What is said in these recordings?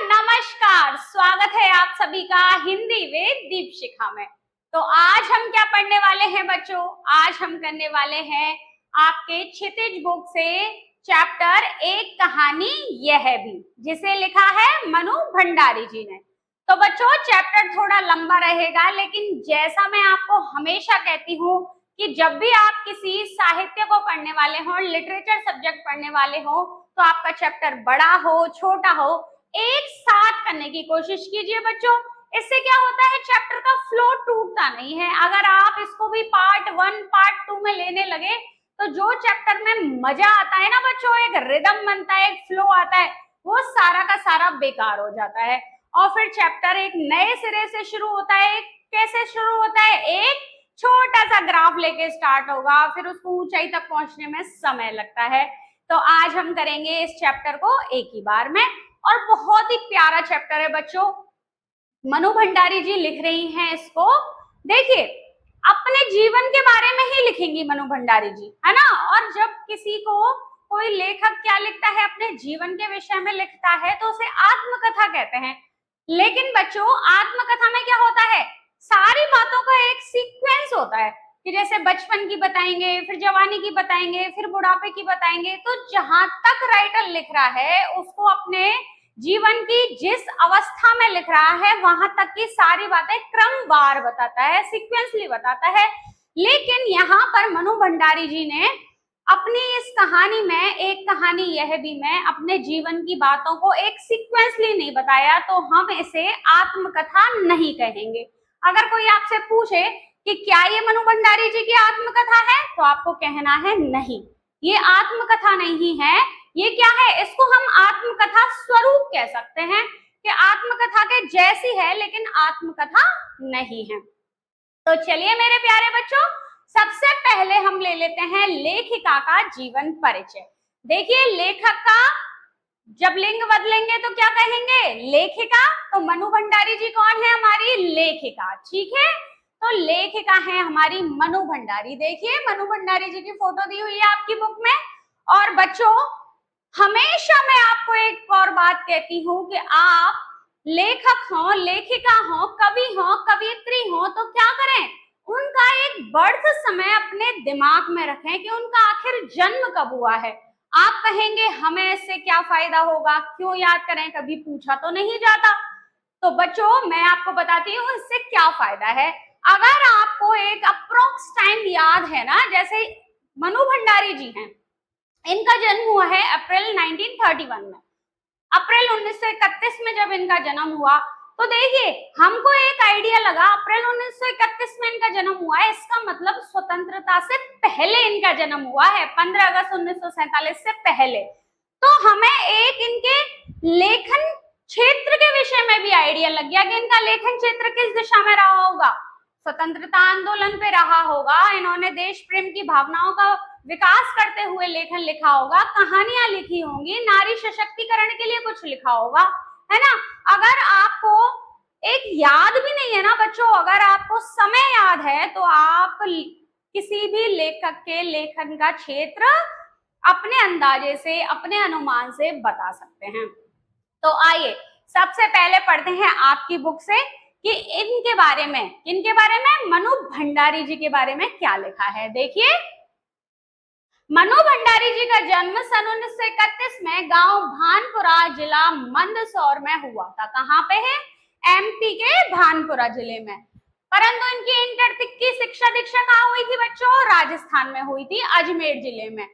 नमस्कार, स्वागत है आप सभी का हिंदी विद दीपशिखा में। तो आज हम क्या पढ़ने वाले हैं बच्चों? आज हम करने वाले हैं आपके क्षितिज बुक से चैप्टर एक कहानी यह भी, जिसे लिखा है मनु भंडारी जी ने। तो बच्चों चैप्टर थोड़ा लंबा रहेगा, लेकिन जैसा मैं आपको हमेशा कहती हूँ कि जब भी आप किसी साहित्य को पढ़ने वाले हो, लिटरेचर सब्जेक्ट पढ़ने वाले हो, तो आपका चैप्टर बड़ा हो छोटा हो, एक साथ करने की कोशिश कीजिए बच्चों। इससे क्या होता है, चैप्टर का फ्लो टूटता नहीं है। अगर आप इसको भी पार्ट 1 पार्ट 2 में लेने लगे तो जो चैप्टर में मजा आता है ना बच्चों, एक रिदम बनता है, एक फ्लो आता है, वो सारा का सारा बेकार हो जाता है और फिर चैप्टर एक नए सिरे से शुरू होता है। कैसे शुरू होता है? एक छोटा सा ग्राफ लेके स्टार्ट होगा, फिर उसको ऊंचाई तक पहुंचने में समय लगता है। तो आज हम करेंगे इस चैप्टर को एक ही बार में, और बहुत ही प्यारा चैप्टर है बच्चों। मनु भंडारी जी लिख रही हैं इसको। देखिए, अपने जीवन के बारे में ही लिखेंगी मनु भंडारी जी, है ना। और जब किसी को कोई लेखक क्या लिखता है, अपने जीवन के विषय में लिखता है, तो उसे आत्मकथा कहते हैं। लेकिन बच्चों आत्मकथा में क्या होता है, सारी बातों का एक सीक्वेंस होता है कि जैसे बचपन की बताएंगे, फिर जवानी की बताएंगे, फिर बुढ़ापे की बताएंगे। तो जहां तक राइटर लिख रहा है उसको अपने जीवन की जिस अवस्था में लिख रहा है वहां तक की सारी बातें क्रमवार बताता है, सीक्वेंसली बताता है। लेकिन यहाँ पर मनु भंडारी जी ने अपनी इस कहानी में, एक कहानी यह भी में, अपने जीवन की बातों को एक सीक्वेंसली नहीं बताया, तो हम इसे आत्मकथा नहीं कहेंगे। अगर कोई आपसे पूछे कि क्या ये मनु भंडारी जी की आत्मकथा है, तो आपको कहना है नहीं, ये आत्मकथा नहीं है। ये क्या है? इसको हम आत्मकथा स्वरूप कह सकते हैं कि आत्मकथा के जैसी है लेकिन आत्मकथा नहीं है। तो चलिए मेरे प्यारे बच्चों, सबसे पहले हम ले लेते हैं लेखिका का जीवन परिचय। देखिए, लेखक का जब लिंग बदलेंगे तो क्या कहेंगे? लेखिका। तो मनु भंडारी जी कौन है? हमारी लेखिका, ठीक है। तो लेखिका है हमारी मनु भंडारी। देखिए, मनु भंडारी जी की फोटो दी हुई है आपकी बुक में। और बच्चों हमेशा मैं आपको एक और बात कहती हूँ कि आप लेखक हो, लेखिका हो, कवि हो, कवियत्री हो, तो क्या करें, उनका एक बर्थ समय अपने दिमाग में रखें कि उनका आखिर जन्म कब हुआ है। आप कहेंगे हमें इससे क्या फायदा होगा, क्यों याद करें, कभी पूछा तो नहीं जाता। तो बच्चों मैं आपको बताती हूँ इससे क्या फायदा है। अगर आपको एक अप्रोक्स टाइम याद है ना, जैसे मनु भंडारी जी हैं, इनका जन्म हुआ है अप्रैल 1931 में। अप्रैल 1931 में जब इनका जन्म हुआ, तो देखिए हमको एक आइडिया लगा अप्रैल 1931 में इनका जन्म हुआ है, इसका मतलब स्वतंत्रता से पहले इनका जन्म हुआ है, 15 अगस्त 1947 से पहले। तो हमें एक इनके लेखन क्षेत्र के विषय में भी आइडिया लग गया कि इनका लेखन क्षेत्र किस दिशा में रहा होगा। स्वतंत्रता आंदोलन पे रहा होगा, इन्होंने देश प्रेम की भावनाओं का विकास करते हुए लेखन लिखा होगा, कहानियां लिखी होंगी, नारी सशक्तिकरण के लिए कुछ लिखा होगा, है ना। अगर आपको एक याद भी नहीं है ना बच्चों, अगर आपको समय याद है, तो आप किसी भी लेखक के लेखन का क्षेत्र अपने अंदाजे से, अपने अनुमान से बता सकते हैं। तो आइए सबसे पहले पढ़ते हैं आपकी बुक से कि इनके बारे में, इनके बारे में, मनु भंडारी जी के बारे में क्या लिखा है। देखिए, मनु भंडारी जी का जन्म सन 1931 में गांव भानपुरा, जिला मंदसौर में हुआ था। कहाँ पे है? एमपी के भानपुरा जिले में। परंतु इनकी इंटर की शिक्षा दीक्षा कहाँ हुई थी बच्चों? राजस्थान में हुई थी, अजमेर जिले में।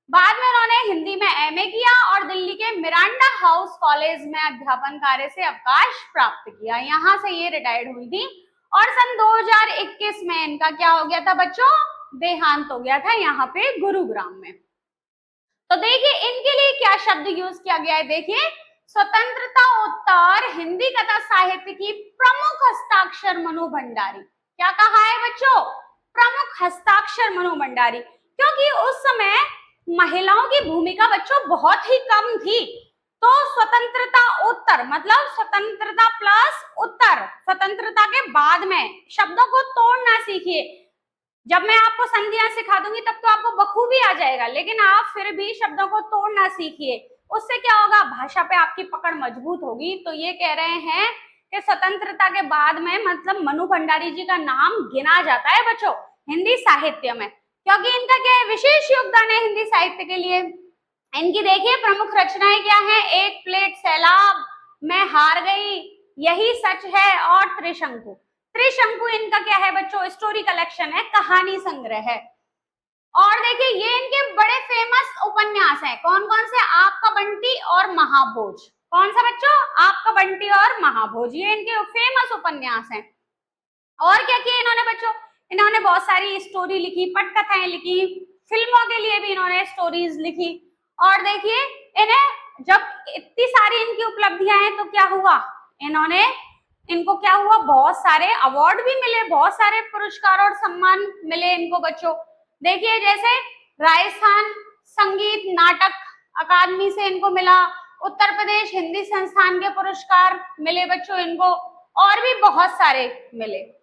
बाद में उन्होंने हिंदी में एमए किया और दिल्ली के मिरांडा हाउस कॉलेज में अध्यापन कार्य से अवकाश प्राप्त किया। यहाँ से ये रिटायर्ड हुई थी और सन 2021 में इनका क्या हो गया था बच्चों? देहांत हो गया था यहाँ पे गुरुग्राम में। तो देखिए इनके लिए क्या शब्द यूज किया गया है। देखिए, स्वतंत्रता उत्तर हिंदी कथा साहित्य की प्रमुख हस्ताक्षर मनु भंडारी। क्या कहा है बच्चों? प्रमुख हस्ताक्षर मनु भंडारी, क्योंकि उस समय महिलाओं की भूमिका बच्चों बहुत ही कम थी। तो स्वतंत्रता उत्तर मतलब स्वतंत्रता प्लस उत्तर, स्वतंत्रता के बाद में। शब्दों को तोड़ना सीखिए। जब मैं आपको संधियां सिखा दूंगी तब तो आपको बखूबी आ जाएगा, लेकिन आप फिर भी शब्दों को तोड़ना सीखिए। उससे क्या होगा, भाषा पे आपकी पकड़ मजबूत होगी। तो ये कह रहे हैं कि स्वतंत्रता के बाद में मतलब मनु भंडारी जी का नाम गिना जाता है बच्चों हिंदी साहित्य में, क्योंकि इनका क्या है, विशेष योगदान है हिंदी साहित्य के लिए। इनकी देखिए प्रमुख रचनाएं क्या है, एक प्लेट सैलाब, मैं हार गई, यही सच है और त्रिशंकु। त्रिशंकु इनका क्या है बच्चों, स्टोरी कलेक्शन है, कहानी संग्रह है। और देखिए ये इनके बड़े फेमस उपन्यास हैं, कौन कौन से, आपका बंटी और महाभोज। कौन सा बच्चों, आपका बंटी और महाभोज, ये इनके फेमस उपन्यास हैं। और क्या किया इन्होंने बच्चों, इन्होंने बहुत सारी स्टोरी लिखी, पटकथाएं लिखी, फिल्मों के लिए भी इन्होंने स्टोरीज लिखी। और देखिए इन्हें जब इतनी सारी इनकी उपलब्धियां हैं तो क्या हुआ, इनको क्या हुआ, बहुत सारे अवार्ड भी मिले, बहुत सारे पुरस्कार और सम्मान मिले इनको बच्चों। देखिए जैसे राजस्थान संगीत नाटक अकादमी से इनको मिला, उत्तर प्रदेश हिंदी संस्थान के पुरस्कार मिले बच्चों इनको, और भी बहुत सारे मिले।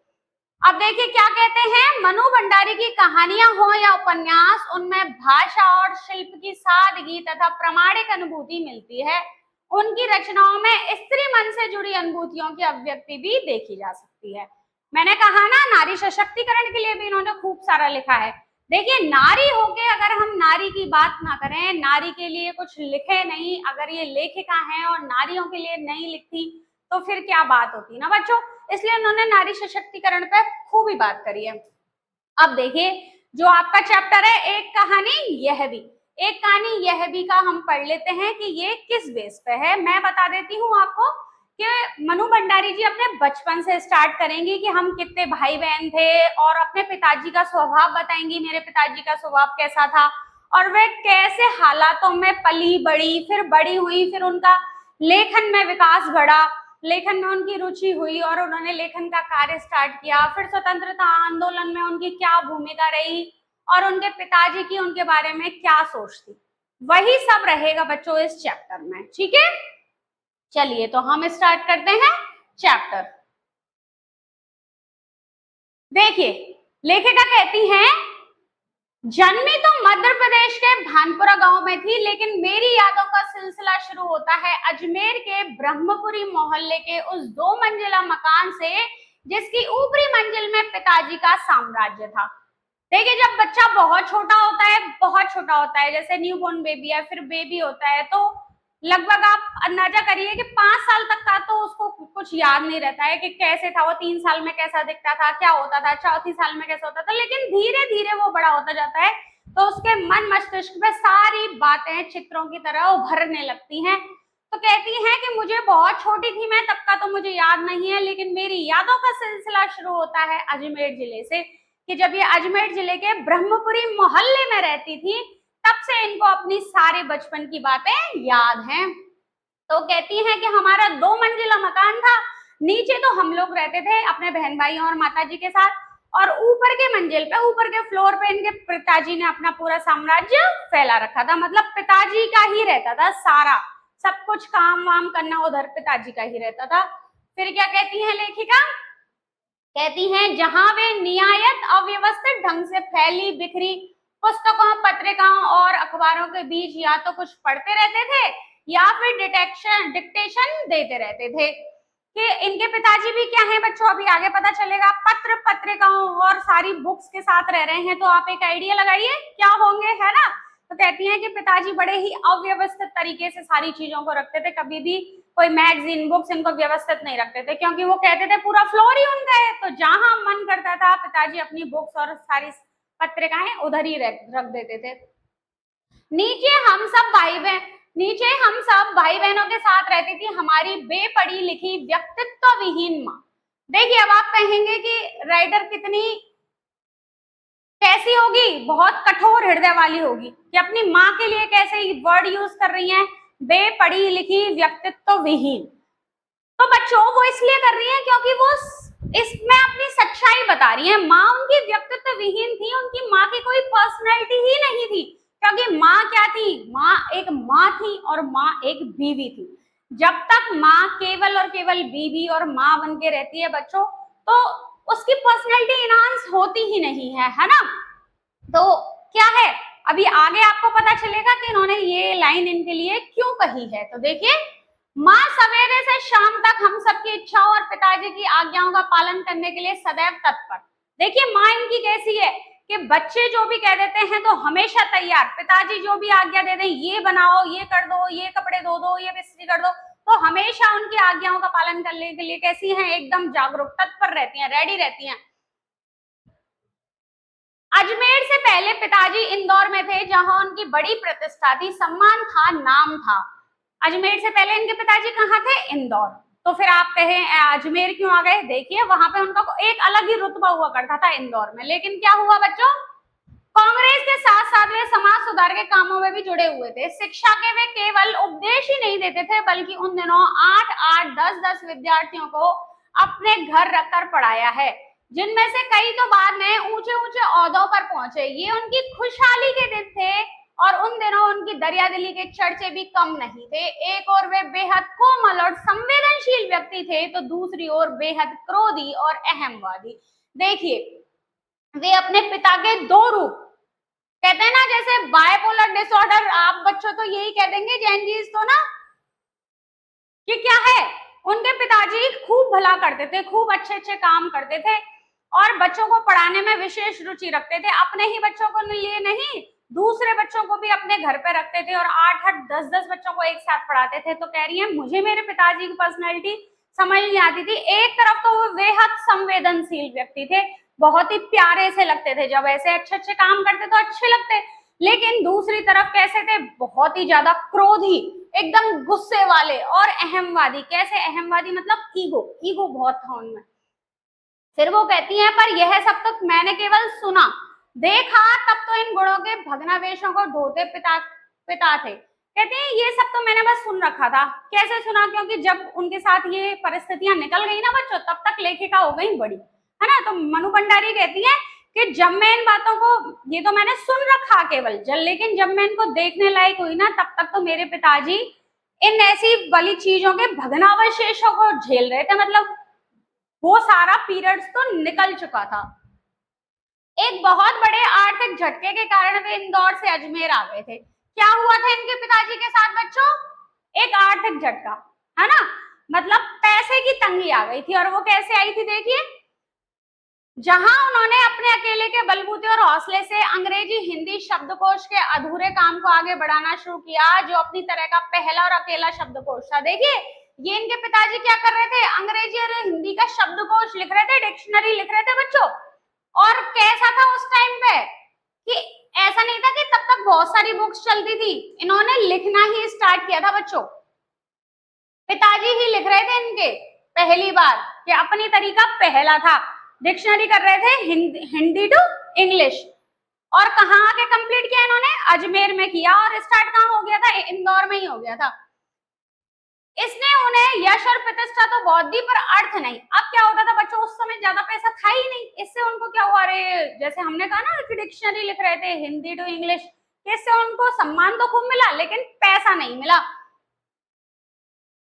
अब देखिए क्या कहते हैं, मनु भंडारी की कहानियां हो या उपन्यास, उनमें भाषा और शिल्प की सादगी तथा प्रामाणिक अनुभूति मिलती है। उनकी रचनाओं में स्त्री मन से जुड़ी अनुभूतियों की अभिव्यक्ति भी देखी जा सकती है। मैंने कहा ना, नारी सशक्तिकरण के लिए भी इन्होंने खूब सारा लिखा है। देखिए नारी होके अगर हम नारी की बात ना करें, नारी के लिए कुछ लिखे नहीं, अगर ये लेखिका हैं और नारियों के लिए नहीं लिखती तो फिर क्या बात होती ना बच्चों। इसलिए उन्होंने नारी सशक्तिकरण पे खूब ही बात करी है। अब देखिए जो आपका चैप्टर है एक कहानी यह भी, एक कहानी यह भी का हम पढ़ लेते हैं कि ये किस बेस पे है। मैं बता देती हूँ आपको कि मनु भंडारी जी अपने बचपन से स्टार्ट करेंगी कि हम कितने भाई बहन थे, और अपने पिताजी का स्वभाव बताएंगी, मेरे पिताजी का स्वभाव कैसा था और वे कैसे हालातों में पली बड़ी, फिर बड़ी हुई, फिर उनका लेखन में विकास बढ़ा, लेखन में उनकी रुचि हुई और उन्होंने लेखन का कार्य स्टार्ट किया, फिर स्वतंत्रता आंदोलन में उनकी क्या भूमिका रही और उनके पिताजी की उनके बारे में क्या सोच थी, वही सब रहेगा बच्चों इस चैप्टर में। ठीक है, चलिए तो हम स्टार्ट करते हैं चैप्टर। देखिए लेखिका कहती हैं, जन्मी तो मध्य प्रदेश के भानपुरा गांव में थी, लेकिन मेरी यादों का सिलसिला शुरू होता है अजमेर के ब्रह्मपुरी मोहल्ले के उस 2 मंजिला मकान से जिसकी ऊपरी मंजिल में पिताजी का साम्राज्य था। देखिए जब बच्चा बहुत छोटा होता है, बहुत छोटा होता है, जैसे न्यूबॉर्न बेबी है, फिर बेबी होता है, तो लगभग आप अंदाजा करिए कि 5 साल तक का तो उसको कुछ याद नहीं रहता है कि कैसे था वो, 3 साल में कैसा दिखता था, क्या होता था, चौथी साल में कैसा होता था, लेकिन धीरे धीरे वो बड़ा होता जाता है तो उसके मन मस्तिष्क में सारी बातें चित्रों की तरह उभरने लगती हैं। तो कहती है कि मुझे बहुत छोटी थी मैं, तब का तो मुझे याद नहीं है, लेकिन मेरी यादों का सिलसिला शुरू होता है अजमेर जिले से, कि जब ये अजमेर जिले के ब्रह्मपुरी मोहल्ले में रहती थी तब से इनको अपनी सारे बचपन की बातें याद हैं। तो कहती हैं कि हमारा 2 मंजिला मकान था, नीचे तो हम लोग रहते थे अपने बहन भाई और माताजी के साथ, और ऊपर के मंजिल पे, ऊपर के फ्लोर पे इनके पिताजी ने अपना पूरा साम्राज्य फैला रखा था, मतलब पिताजी का ही रहता था सारा, सब कुछ काम वाम करना उधर पिताजी का ही रहता था। फिर क्या कहती है लेखिका, कहती हैं जहां वे नियायत अव्यवस्थित ढंग से फैली बिखरी पुस्तकों, पत्रिकाओं और अखबारों के बीच या तो कुछ पढ़ते रहते थे या फिर डिक्टेशन देते रहते थे। कि इनके पिताजी भी क्या हैं बच्चों, अभी आगे पता चलेगा, पत्र पत्रिकाओं और सारी बुक्स के साथ रह रहे हैं, तो आप एक आइडिया लगाइए क्या होंगे, है ना। तो कहती हैं कि पिताजी बड़े ही अव्यवस्थित तरीके से सारी चीजों को रखते थे, कभी भी कोई मैगजीन बुक्स इनको व्यवस्थित नहीं रखते थे, क्योंकि वो कहते थे पूरा फ्लोर ही उनका है, तो जहां मन करता था पिताजी अपनी बुक्स और सारी पत्रिकाएं उधर ही रख देते थे। नीचे हम सब भाई बहनों के साथ रहती थी हमारी बेपढ़ी लिखी व्यक्तित्व विहीन माँ। देखिए अब आप कहेंगे कि राइटर कितनी कैसी होगी, बहुत कठोर हृदय वाली होगी कि अपनी माँ के लिए कैसे वर्ड यूज कर रही हैं, बेपढ़ी लिखी व्यक्तित्व विहीन। तो बच्चों वो इसलिए कर रही है क्योंकि वो इसमें अपनी सच्चाई बता रही है। माँ उनकी व्यक्तित्व विहीन थी, उनकी माँ की कोई पर्सनैलिटी ही नहीं थी, क्योंकि माँ क्या थी, माँ एक माँ थी और माँ एक बीवी थी। जब तक माँ केवल और केवल बीवी और माँ बन के रहती है बच्चों, तो उसकी पर्सनैलिटी इनहांस होती ही नहीं है, है ना। तो क्या है, अभी आगे आपको पता चलेगा कि इन्होंने ये लाइन इनके लिए क्यों कही है। तो देखिए, माँ सवेरे से शाम तक हम सबकी इच्छाओं और पिताजी की आज्ञाओं का पालन करने के लिए सदैव तत्पर। देखिए माँ इनकी कैसी है कि बच्चे जो भी कह देते हैं तो हमेशा तैयार, पिताजी जो भी आज्ञा दे दें, ये बनाओ, ये कर दो, ये कपड़े धो दो, ये इस्त्री कर दो, तो हमेशा उनकी आज्ञाओं का पालन करने के लिए कैसी हैं, एकदम जागरूक, तत्पर रहती हैं, रेडी रहती हैं। अजमेर से पहले पिताजी इंदौर में थे, जहां उनकी बड़ी प्रतिष्ठा थी, सम्मान था, नाम था। अजमेर से पहले इनके पिताजी कहाँ थे? इंदौर। तो फिर आप कहें अजमेर क्यों आ गए? देखिए वहां पे उनका एक अलग ही रुतबा हुआ करता था इंदौर में, लेकिन क्या हुआ बच्चों, कांग्रेस के साथ साथ वे समाज सुधार के कामों में भी जुड़े हुए थे। शिक्षा के वे केवल उपदेश ही नहीं देते थे, बल्कि उन दिनों 8-8, 10-10 विद्यार्थियों को अपने घर रखकर पढ़ाया है, जिनमें से कई तो बाद में ऊंचे ऊंचे ओहदों पर पहुंचे। ये उनकी खुशहाली के दिन थे और उन दिनों उनकी दरियादिली के चर्चे भी कम नहीं थे। एक और वे बेहद कोमल और संवेदनशील व्यक्ति थे, तो दूसरी ओर बेहद क्रोधी और अहमवादी। देखिए वे अपने पिता के दो रूप, कहते हैं ना जैसे बायपोलर डिसऑर्डर, आप बच्चों तो यही कह देंगे जेनजीज तो ना, कि क्या है, उनके पिताजी खूब भला करते थे, खूब अच्छे अच्छे काम करते थे और बच्चों को पढ़ाने में विशेष रुचि रखते थे। अपने ही बच्चों को लिए नहीं, दूसरे बच्चों को भी अपने घर पे रखते थे और 8-8, 10-10 बच्चों को एक साथ पढ़ाते थे। तो कह रही है मुझे मेरे पिताजी की पर्सनैलिटी समझ नहीं आती थी। एक तरफ तो वो बेहद संवेदनशील व्यक्ति थे, बहुत ही प्यारे से लगते थे, जब ऐसे अच्छे अच्छे काम करते तो अच्छे लगते, लेकिन दूसरी तरफ कैसे थे, बहुत ही ज्यादा क्रोधी, एकदम गुस्से वाले और अहमवादी। कैसे अहमवादी? मतलब ईगो, ईगो बहुत था उनमें। फिर वो कहती हैं पर यह सब तो मैंने केवल सुना, देखा तब तो इन गुणों के भग्नावेशों को ढोते पिता थे। कहते हैं ये सब तो मैंने बस सुन रखा था। कैसे सुना? क्योंकि जब उनके साथ ये परिस्थितियां निकल गई ना बच्चों, तब तक लेखिका हो गई बड़ी, है ना। तो मनु भंडारी कहती है कि जब मैं इन बातों को, ये तो मैंने सुन रखा केवल, लेकिन जब मैं इनको देखने लायक हुई ना, तब तक तो मेरे पिताजी इन ऐसी बली चीजों के भग्नावशेषों को झेल रहे थे। मतलब वो सारा पीरियड्स तो निकल चुका था। एक बहुत बड़े आर्थिक झटके के कारण वे इंदौर से अजमेर आ गए थे। क्या हुआ था इनके पिताजी के साथ बच्चों? एक आर्थिक झटका, है ना, मतलब पैसे की तंगी आ गई थी। और वो कैसे आई थी? देखिए, जहां उन्होंने अपने अकेले के बलबूते और हौसले से अंग्रेजी हिंदी शब्दकोश के अधूरे काम को आगे बढ़ाना शुरू किया, जो अपनी तरह का पहला और अकेला शब्दकोश था। देखिए ये इनके पिताजी क्या कर रहे थे, अंग्रेजी और हिंदी का शब्दकोश लिख रहे थे, डिक्शनरी लिख रहे थे बच्चों। और कैसा था उस टाइम पे कि ऐसा नहीं था कि तब तक बहुत सारी बुक्स चलती थी, इन्होंने लिखना ही स्टार्ट किया था बच्चों। पिताजी ही लिख रहे थे इनके पहली बार, कि अपनी तरीका पहला था, डिक्शनरी कर रहे थे हिंदी टू इंग्लिश। और कहाँ आके कंप्लीट किया इन्होंने? अजमेर में किया। और स्टार्ट कहाँ हो गया था? इंदौर में ही हो गया था। इसने उन्हें यश और प्रतिष्ठा तो बहुत दी, पर अर्थ नहीं। अब क्या होता था बच्चों, उस समय ज्यादा पैसा था ही नहीं, इससे उनको क्या हुआ, अरे जैसे हमने कहा ना कि डिक्शनरी लिख रहे थे हिंदी टू इंग्लिश, इससे उनको सम्मान तो खूब मिला, लेकिन पैसा नहीं मिला।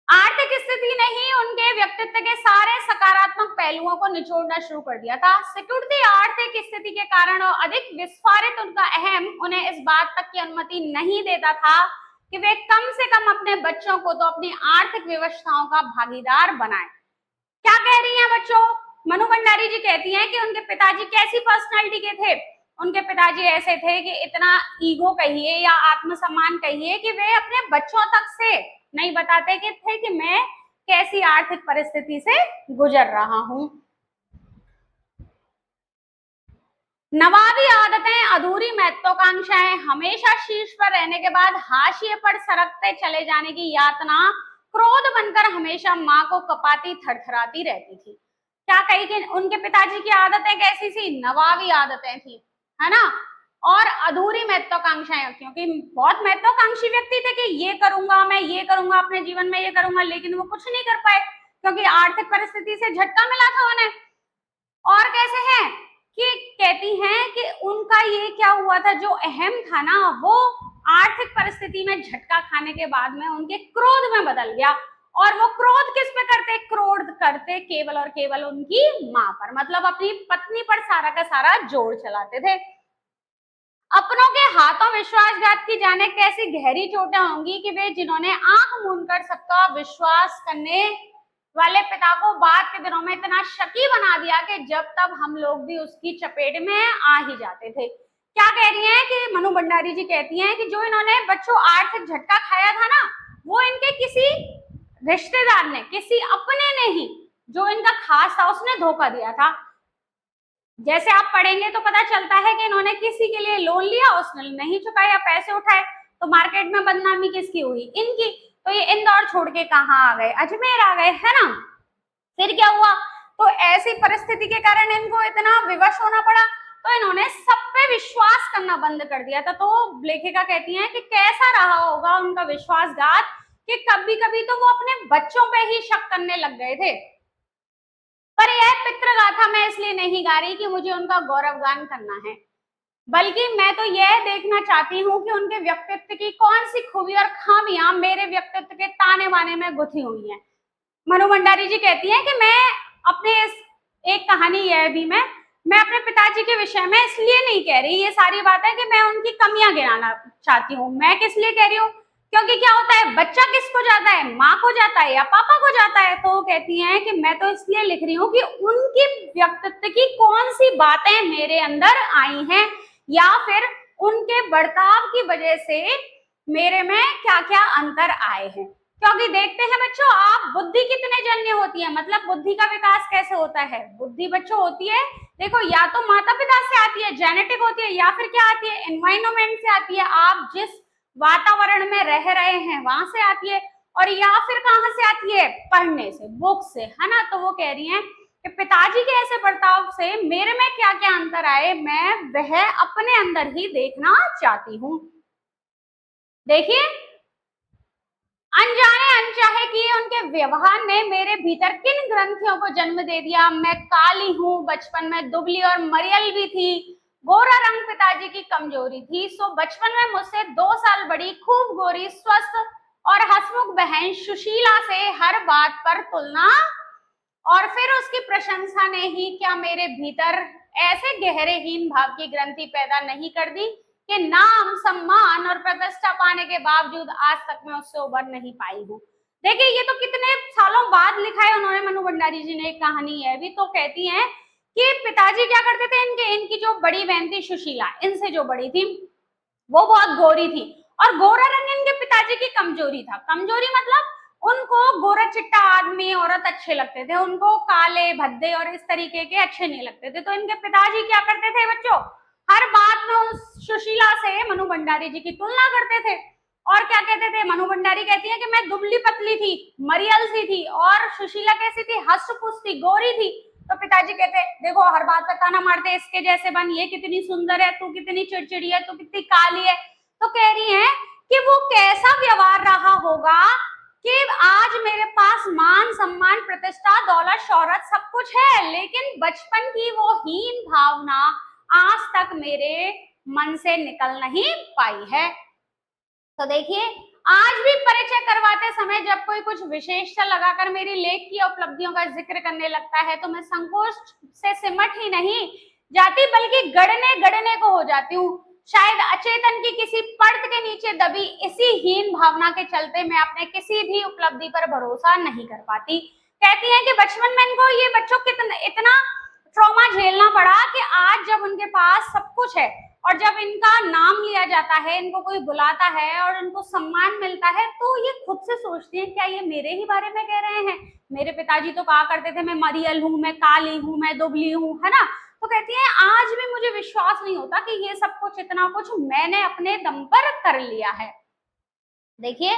आर्थिक स्थिति ने ही उनके व्यक्तित्व के सारे सकारात्मक पहलुओं को निचोड़ना शुरू कर दिया था। सिक्योरिटी आर्थिक स्थिति के कारण और अधिक विस्फारित उनका अहम उन्हें इस बात तक की अनुमति नहीं देता था कि वे कम से कम अपने बच्चों को तो अपनी आर्थिक व्यवस्थाओं का भागीदार बनाएं। क्या कह रही हैं बच्चों? मनु भंडारी जी कहती हैं कि उनके पिताजी कैसी पर्सनालिटी के थे। उनके पिताजी ऐसे थे कि इतना ईगो कहिए या आत्मसम्मान कहिए कि वे अपने बच्चों तक से नहीं बताते कि थे कि मैं कैसी आर्थिक परिस्थिति से गुजर रहा हूं। नवाबी आदतें, अधूरी महत्वाकांक्षाएं, हमेशा शीर्ष पर रहने के बाद हाशिए पर सरकते चले जाने की यातना क्रोध बनकर हमेशा माँ को कपाती थरथराती रहती थी। क्या कही कि उनके पिताजी की आदतें कैसी थी? नवाबी आदतें थी, है ना, और अधूरी महत्वाकांक्षाएं, क्योंकि बहुत महत्वाकांक्षी व्यक्ति थे कि ये करूंगा, मैं ये करूंगा अपने जीवन में, ये करूंगा, लेकिन वो कुछ नहीं कर पाए क्योंकि आर्थिक परिस्थिति से झटका मिला था उन्हें। और कैसे हैं कि कहती हैं कि उनका ये क्या हुआ था, जो अहम था ना, वो आर्थिक परिस्थिति में झटका खाने के बाद में उनके क्रोध में बदल गया। और वो क्रोध किस पे करते? क्रोध करते केवल और केवल उनकी माँ पर, मतलब अपनी पत्नी पर सारा का सारा जोर चलाते थे। अपनों के हाथों विश्वासघात की जाने कैसी गहरी चोटें होंगी कि वे जिन्होंने आंख मूंद कर सबका विश्वास करने वाले पिता को बाद के दिनों में इतना शकी बना दिया कि जब तब हम लोग भी उसकी चपेट में आ ही जाते थे। क्या कह रही हैं कि मनु भंडारी जी कहती हैं कि जो इन्होंने बच्चों आर्थिक झटका खाया था ना, वो इनके किसी रिश्तेदार ने, किसी अपने ने ही, जो इनका खास था, उसने धोखा दिया था। जैसे आप पढ़ेंगे तो पता चलता है कि इन्होंने किसी के लिए लोन लिया, उसने नहीं चुकाया, पैसे उठाए, तो मार्केट में बदनामी किसकी हुई? इनकी। तो ये इंदौर छोड़ के कहाँ आ गए? अजमेर आ गए, है ना। फिर क्या हुआ? तो ऐसी परिस्थिति के कारण इनको इतना विवश होना पड़ा, तो इन्होंने सब पे विश्वास करना बंद कर दिया था। तो लेखिका कहती हैं कि कैसा रहा होगा उनका विश्वासघात कि कभी कभी तो वो अपने बच्चों पे ही शक करने लग गए थे। पर यह पितृगाथा मैं इसलिए नहीं गा रही कि मुझे उनका गौरवगान करना है, बल्कि मैं तो यह देखना चाहती हूँ कि उनके व्यक्तित्व की कौन सी खूबी और खामियां मेरे व्यक्तित्व के ताने बाने में गुथी हुई हैं। मनु भंडारी जी कहती हैं कि मैं अपने एक कहानी यह भी मैं अपने पिताजी के विषय में इसलिए नहीं कह रही ये सारी बातें कि मैं उनकी कमियां गिनाना चाहती हूँ। मैं किस लिए कह रही हूँ? क्योंकि क्या होता है, बच्चा किसको जाता है? माँ को जाता है या पापा को जाता है? तो वो कहती हैं कि मैं तो इसलिए लिख रही हूँ कि उनकी व्यक्तित्व की कौन सी बातें मेरे अंदर आई हैं, या फिर उनके बर्ताव की वजह से मेरे में क्या क्या अंतर आए हैं। क्योंकि देखते हैं बच्चों, आप बुद्धि कितने जन्य होती है, मतलब बुद्धि का विकास कैसे होता है? बुद्धि बच्चों होती है, देखो, या तो माता पिता से आती है, जेनेटिक होती है, या फिर क्या आती है? एनवायरमेंट से आती है, आप जिस वातावरण में रह रहे हैं वहां से आती है, और या फिर कहाँ से आती है? पढ़ने से, बुक से, है ना। तो वो कह रही हैं कि पिताजी के ऐसे बर्ताव से मेरे में क्या क्या अंतर आए, मैं वह अपने अंदर ही देखना चाहती हूँ। देखिए, अनजाने अनचाहे किए उनके व्यवहार ने मेरे भीतर किन ग्रंथियों को जन्म दे दिया। मैं काली हूँ, बचपन में दुबली और मरियल भी थी। गोरा रंग पिताजी की कमजोरी थी, सो बचपन में मुझसे 2 साल बड़ी, खूब गोरी, स्वस्थ और हंसमुख बहन सुशीला से हर बात पर तुलना, और फिर उसकी प्रशंसा ने ही क्या मेरे भीतर ऐसे गहरे हीन भाव की ग्रंथि पैदा नहीं कर दी कि नाम, सम्मान और प्रतिष्ठा पाने के बावजूद आज तक मैं उससे उबर नहीं पाई हूँ। देखिए, ये तो कितने सालों बाद लिखा है उन्होंने, मनु भंडारी जी ने एक कहानी है भी। तो कहती हैं कि पिताजी क्या करते थे, इनकी जो बड़ी बहन थी सुशीला, इनसे जो बड़ी थी, वो बहुत गोरी थी, और गोरा रंग इनके पिताजी की कमजोरी था। कमजोरी मतलब उनको गोरा चिट्टा आदमी, औरत अच्छे लगते थे, उनको काले भद्दे और इस तरीके के अच्छे नहीं लगते थे। तो इनके पिताजी क्या करते थे बच्चों, हर बात में उस सुशीला से मनु भंडारी जी की तुलना करते थे। और क्या कहते थे? मनु भंडारी कहती है कि मैं दुबली पतली थी, मरियल सी थी, और सुशीला कैसी थी? हंस-पुस थी, गोरी थी। तो पिताजी कहते, देखो, हर बात पर ताना मारते, इसके जैसे बन, ये कितनी सुंदर है, तू कितनी चिड़चिड़ी है, तू कितनी काली है। तो कह रही है कि वो कैसा व्यवहार रहा होगा कि आज मेरे पास मान, सम्मान, प्रतिष्ठा, दौलत, शोहरत सब कुछ है, लेकिन बचपन की वो हीन भावना आज तक मेरे मन से निकल नहीं पाई है। तो देखिए, आज भी परिचय करवाते समय जब कोई कुछ विशेषता लगाकर मेरी लेख की उपलब्धियों का जिक्र करने लगता है तो मैं संकोच से सिमट ही नहीं जाती, बल्कि गड़ने गड़ने को हो जाती हूँ। शायद अचेतन की किसी परत के नीचे दबी इसी हीन भावना के चलते मैं अपने किसी भी उपलब्धि पर भरोसा नहीं कर पाती। कहती हैं कि बचपन में इनको ये बच्चों इतना ट्रॉमा झेलना पड़ा कि आज जब उनके पास सब कुछ है और जब इनका नाम लिया जाता है, इनको कोई बुलाता है और इनको सम्मान मिलता है, तो ये खुद से सोचती हैं, क्या ये मेरे ही बारे में कह रहे हैं? मेरे पिताजी तो कहा करते थे मैं मरियल हूँ, मैं काली हूँ, मैं दुबली हूँ, है ना। तो कहती है आज भी मुझे विश्वास नहीं होता कि ये सब कुछ, इतना कुछ मैंने अपने दम पर कर लिया है। देखिए,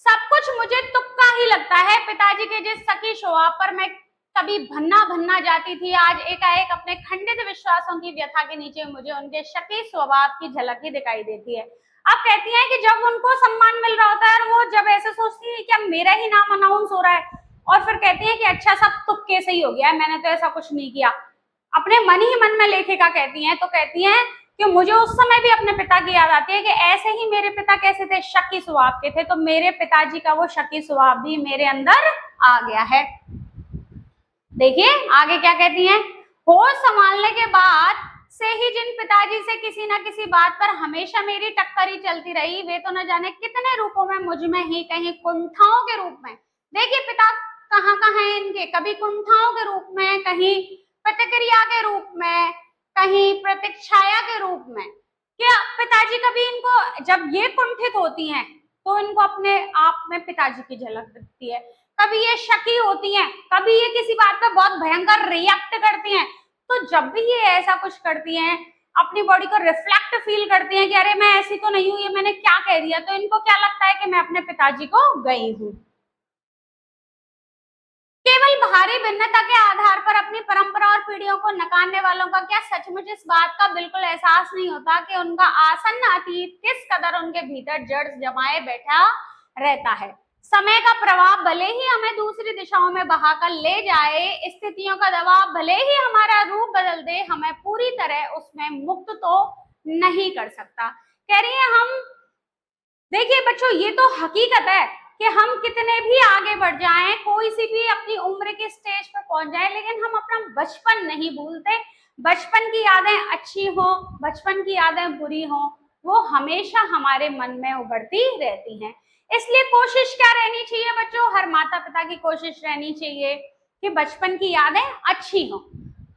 सब कुछ मुझे तुक्का ही लगता है। पिताजी के जिस सखी शोभा पर मैं कभी भन्ना भन्ना जाती थी, आज एकाएक अपने खंडित विश्वासों की व्यथा के नीचे मुझे उनके शकी स्वभाव की झलक ही दिखाई देती है। अब कहती हैं कि जब उनको सम्मान मिल रहा होता है और वो जब ऐसे सोचती है कि मेरा ही नाम अनाउंस हो रहा है, और फिर कहती है कि अच्छा, सब तुक्के से ही हो गया है, मैंने तो ऐसा कुछ नहीं किया। अपने मन ही मन में लेखिका कहती हैं, तो कहती हैं कि मुझे उस समय भी अपने पिता की याद आती है कि ऐसे ही मेरे पिता कैसे थे, शकी स्वभाव के थे, तो मेरे पिताजी का वो शकी स्वभाव भी मेरे अंदर आ गया है। देखिए आगे क्या कहती हैं, होश संभालने के बाद से ही जिन पिताजी से किसी ना किसी बात पर हमेशा मेरी टक्कर ही चलती रही, वे तो न जाने कितने रूपों में मुझ में ही, कहीं कुंठाओं के रूप में। देखिए पिता कहाँ कहाँ हैं इनके, कभी कुंठाओं के रूप में, कहीं प्रतिक्रिया के रूप में, कहीं प्रतीक्षाया के रूप में। क्या पिताजी कभी इनको, जब ये कुंठित होती हैं तो इनको अपने आप में पिताजी की झलक दिखती है। कभी ये शकी होती हैं, कभी ये किसी बात पे बहुत भयंकर रिएक्ट करती हैं। तो जब भी ये ऐसा कुछ करती हैं, अपनी बॉडी को रिफ्लेक्ट फील करती हैं कि अरे मैं ऐसी तो नहीं हूं, ये मैंने क्या कह दिया, तो इनको क्या लगता है कि मैं अपने पिताजी को गई हूं। केवल भारी भिन्नता के आधार पर अपनी परंपरा और पीढ़ियों को नकारने वालों का क्या सचमुच इस बात का बिल्कुल एहसास नहीं होता कि उनका आसन्न अतीत किस कदर उनके भीतर जड़ जमाए बैठा रहता है। समय का प्रभाव भले ही हमें दूसरी दिशाओं में बहाकर ले जाए, स्थितियों का दबाव भले ही हमारा रूप बदल दे, हमें पूरी तरह उसमें मुक्त तो नहीं कर सकता। कह रही है हम, देखिए बच्चों ये तो हकीकत है कि हम कितने भी आगे बढ़ जाएं, कोई सी भी अपनी उम्र के स्टेज पर पहुंच जाए, लेकिन हम अपना बचपन नहीं भूलते। बचपन की यादें अच्छी हो, बचपन की यादें बुरी हो, वो हमेशा हमारे मन में उभरती रहती हैं। इसलिए कोशिश क्या रहनी चाहिए बच्चों, हर माता पिता की कोशिश रहनी चाहिए कि बचपन की यादें अच्छी हो।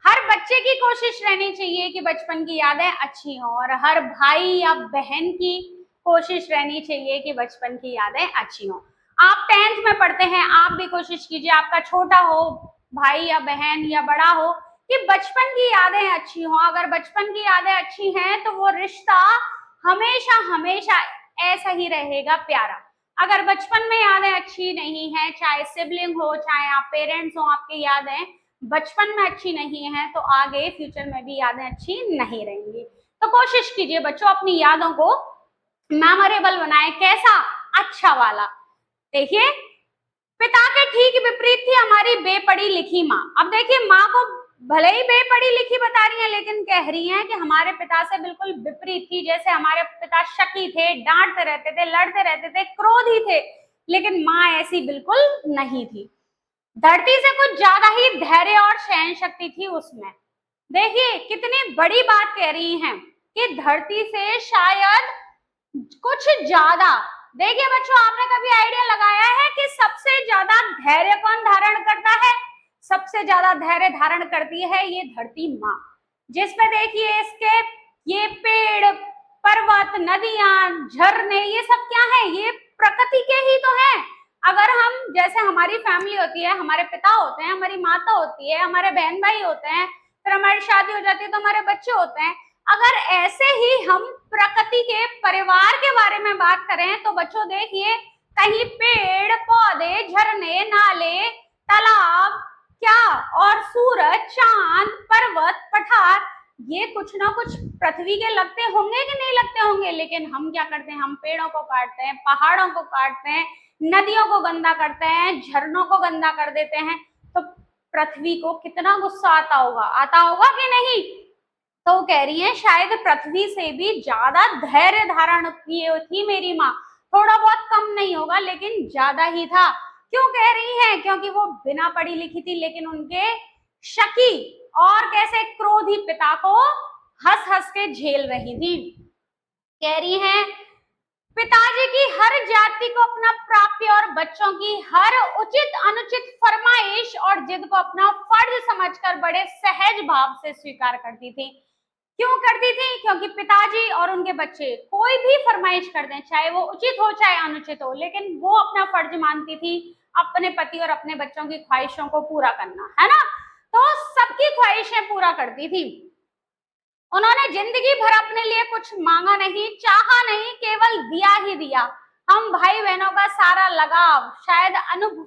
हर बच्चे की कोशिश रहनी चाहिए कि बचपन की यादें अच्छी हो, और हर भाई या बहन की कोशिश रहनी चाहिए कि बचपन की यादें अच्छी हो। आप 10th में पढ़ते हैं, आप भी कोशिश कीजिए, आपका छोटा हो भाई या बहन या बड़ा हो, कि बचपन की यादें अच्छी हो। अगर बचपन की यादें अच्छी हैं तो वो रिश्ता हमेशा हमेशा ऐसा ही रहेगा प्यारा। अगर बचपन में यादें अच्छी नहीं है, चाहे सिबलिंग हो, चाहे आप पेरेंट्स हो, आपकी यादें बचपन में अच्छी नहीं है, तो आगे फ्यूचर में भी यादें अच्छी नहीं रहेंगी। तो कोशिश कीजिए बच्चों अपनी यादों को मेमोरेबल बनाए। कैसा? अच्छा वाला। देखिए पिता के ठीक विपरीत थी हमारी बेपढ़ी लिखी माँ। अब देखिए माँ को भले ही बेपढ़ी लिखी बता रही है, लेकिन कह रही हैं कि हमारे पिता से बिल्कुल विपरीत थी। जैसे हमारे पिता शकी थे, डांटते रहते थे, लड़ते रहते थे, क्रोधी थे, लेकिन माँ ऐसी बिल्कुल नहीं थी। धरती से कुछ ज्यादा ही धैर्य और सहन शक्ति थी उसमें। देखिए कितनी बड़ी बात कह रही हैं कि धरती से शायद कुछ ज्यादा। देखिए बच्चों आपने कभी आइडिया लगाया है कि सबसे ज्यादा धैर्य कौन धारण करता है? सबसे ज्यादा धैर्य धारण करती है ये धरती माँ, जिसमें देखिए इसके ये पेड़, पर्वत, नदियां, झरने, ये सब क्या है? ये प्रकृति के ही तो हैं। अगर हम, जैसे हमारी फैमिली होती है, हमारे पिता होते हैं, हमारी माता होती है, हमारे बहन भाई होते हैं, फिर हमारी शादी हो जाती है तो हमारे बच्चे होते हैं। अगर ऐसे ही हम प्रकृति के परिवार के बारे में बात करें तो बच्चों देखिए कहीं पेड़ पौधे, झरने, नाले, तालाब, क्या और सूरज, चांद, पर्वत, पठार, ये कुछ ना कुछ पृथ्वी के लगते होंगे कि नहीं लगते होंगे। लेकिन हम क्या करते हैं? हम पेड़ों को काटते हैं, पहाड़ों को काटते हैं, नदियों को गंदा करते हैं, झरनों को गंदा कर देते हैं। तो पृथ्वी को कितना गुस्सा आता होगा कि नहीं? तो कह रही है शायद पृथ्वी से भी ज्यादा धैर्य धारण किए थी मेरी माँ। थोड़ा बहुत कम नहीं होगा लेकिन ज्यादा ही था। क्यों कह रही है? क्योंकि वो बिना पढ़ी लिखी थी, लेकिन उनके शकी और कैसे क्रोधी पिता को हंस हंस के झेल रही थी। कह रही है पिताजी की हर जाति को अपना प्राप्य और बच्चों की हर उचित अनुचित फरमाइश और जिद को अपना फर्ज समझकर बड़े सहज भाव से स्वीकार करती थी। क्यों करती थी? क्योंकि पिताजी और उनके बच्चे कोई भी फरमाइश कर दें, चाहे वो उचित हो चाहे अनुचित हो, लेकिन वो अपना फर्ज मानती थी अपने पति और अपने बच्चों की ख्वाहिशों को पूरा करना, है ना। तो सबकी ख्वाहिशें पूरा करती थी। उन्होंने जिंदगी भर अपने लिए कुछ मांगा नहीं, चाहा नहीं, केवल दिया ही दिया। हम भाई बहनों का सारा लगाव शायद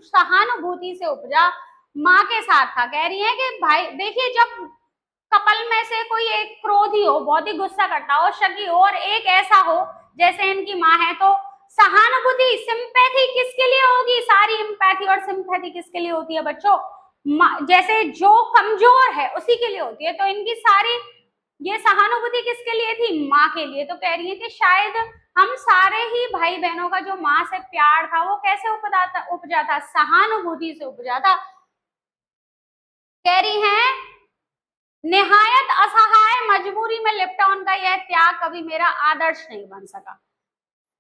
सहानुभूति से उपजा माँ के साथ था। कह रही है कि भाई देखिए जब कपल में से कोई एक क्रोधी हो, बहुत ही गुस्सा करता हो, शकी हो, और एक ऐसा हो जैसे इनकी माँ है, तो सहानुभूति, सिंपैथी किसके लिए होगी? सारी एम्पैथी और सिंपैथी किसके लिए होती है बच्चों? जैसे जो कमजोर है उसी के लिए होती है। तो इनकी सारी ये सहानुभूति किसके लिए थी? माँ के लिए। तो कह रही है कि शायद हम सारे ही भाई बहनों का जो माँ से प्यार था वो कैसे उपजा था? सहानुभूति से उपजा था। कह रही है निहायत असहाय मजबूरी में लिपटा उनका यह त्याग कभी मेरा आदर्श नहीं बन सका।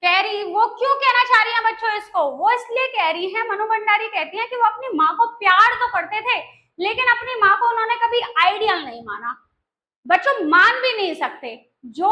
कह रही, वो क्यों कहना चाह रही है बच्चों इसको? वो इसलिए कह रही है, मनु भंडारी कहती है कि वो अपनी माँ को प्यार तो करते थे, लेकिन अपनी माँ को उन्होंने कभी आइडियल नहीं माना। बच्चों मान भी नहीं सकते, जो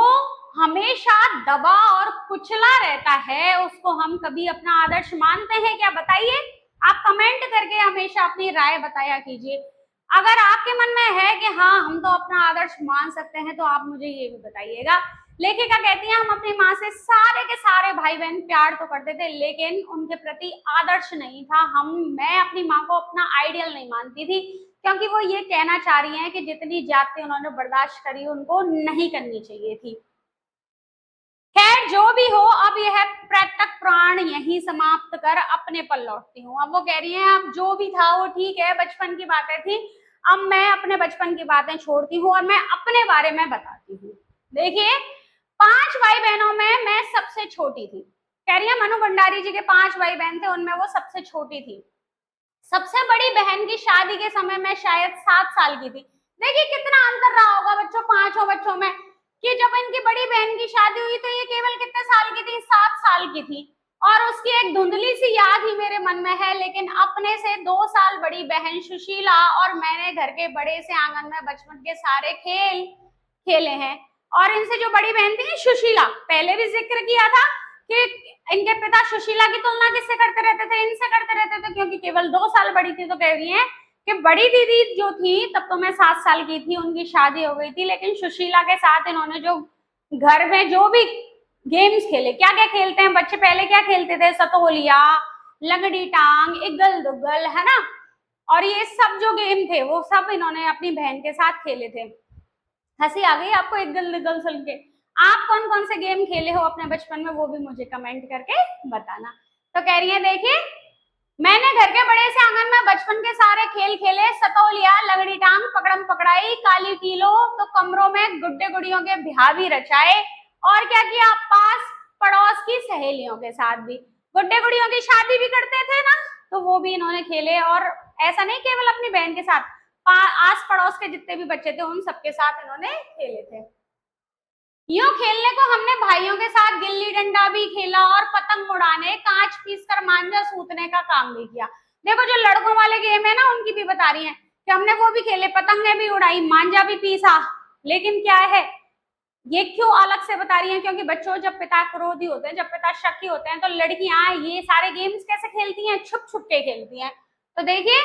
हमेशा दबा और कुचला रहता है उसको हम कभी अपना आदर्श मानते हैं क्या? बताइए, आप कमेंट करके हमेशा अपनी राय बताया कीजिए। अगर आपके मन में है कि हाँ हम तो अपना आदर्श मान सकते हैं तो आप मुझे ये भी बताइएगा। लेखिका कहती है, हम अपनी माँ से सारे के सारे भाई बहन प्यार तो करते थे, लेकिन उनके प्रति आदर्श नहीं था। मैं अपनी माँ को अपना आइडियल नहीं मानती थी, क्योंकि वो ये कहना चाह रही हैं कि जितनी ज्यादती उन्होंने बर्दाश्त करी उनको नहीं करनी चाहिए थी। खैर जो भी हो, अब यह प्रत्यक प्राण यही समाप्त कर अपने पर लौटती हूँ। अब वो कह रही हैं, अब जो भी था वो ठीक है, बचपन की बातें थी, अब मैं अपने बचपन की बातें छोड़ती हूँ और मैं अपने बारे में बताती हूँ। देखिए, 5 भाई बहनों में मैं सबसे छोटी थी। कह रही है, मनु भंडारी जी के 5 भाई बहन थे, उनमें वो सबसे छोटी थी। सबसे बड़ी बहन की शादी के समय मैं शायद 7 साल की थी। देखिए कितना अंतर रहा होगा बच्चों, 5 बच्चों में, कि जब इनकी बड़ी बहन की शादी हुई तो ये केवल कितने साल की थी? 7 साल की थी। और उसकी एक धुंधली सी याद ही मेरे मन में है, लेकिन अपने से 2 साल बड़ी बहन सुशीला और मैंने घर के बड़े से आंगन में बचपन के सारे खेल खेले हैं। और इनसे जो बड़ी बहन थी सुशीला, पहले भी जिक्र किया था कि इनके पिता सुशीला की तुलना किससे करते रहते थे? इनसे करते रहते थे, क्योंकि केवल 2 साल बड़ी थी। तो कह रही है कि बड़ी दीदी जो थी तब तो मैं 7 साल की थी, उनकी शादी हो गई थी, लेकिन सुशीला के साथ इन्होंने जो घर में जो भी गेम्स खेले, क्या क्या खेलते हैं बच्चे, पहले क्या खेलते थे? सतोलिया, लंगड़ी टांग, इगल दुगल, है ना, और ये सब जो गेम थे वो सब इन्होंने अपनी बहन के साथ खेले थे। हंसी आ गई आपको इगल दुगल सुन के? आप कौन कौन से गेम खेले हो अपने बचपन में, वो भी मुझे कमेंट करके बताना। तो कह रही है, देखिए, मैंने घर के बड़े से आंगन में बचपन के सारे खेल खेले, सतोलिया, लगड़ी टांग, पकड़म पकड़ाई, काली टीलो, तो कमरों में गुड्डे गुड़ियों के ब्याह भी रचाए, और क्या किया, पास पड़ोस की सहेलियों के साथ भी गुड्डे गुड़ियों की शादी भी करते थे ना, तो वो भी इन्होंने खेले। और ऐसा नहीं केवल अपनी बहन के साथ, आस पड़ोस के जितने भी बच्चे थे उन सबके साथ इन्होंने खेले थे। यूं खेलने को हमने भाइयों के साथ गिल्ली डंडा भी खेला और पतंग उड़ाने, कांच पीस कर मांझा सूतने का काम भी किया। देखो जो लड़कों वाले गेम है ना, उनकी भी बता रही हैं कि हमने वो भी खेले, पतंगे भी उड़ाई, मांझा भी पीसा। लेकिन क्या है, ये क्यों अलग से बता रही हैं? क्योंकि बच्चों जब पिता क्रोधी होते हैं, जब पिता शकी होते हैं, तो लड़कियां ये सारे गेम्स कैसे खेलती हैं? छुप छुप के खेलती हैं। तो देखिए,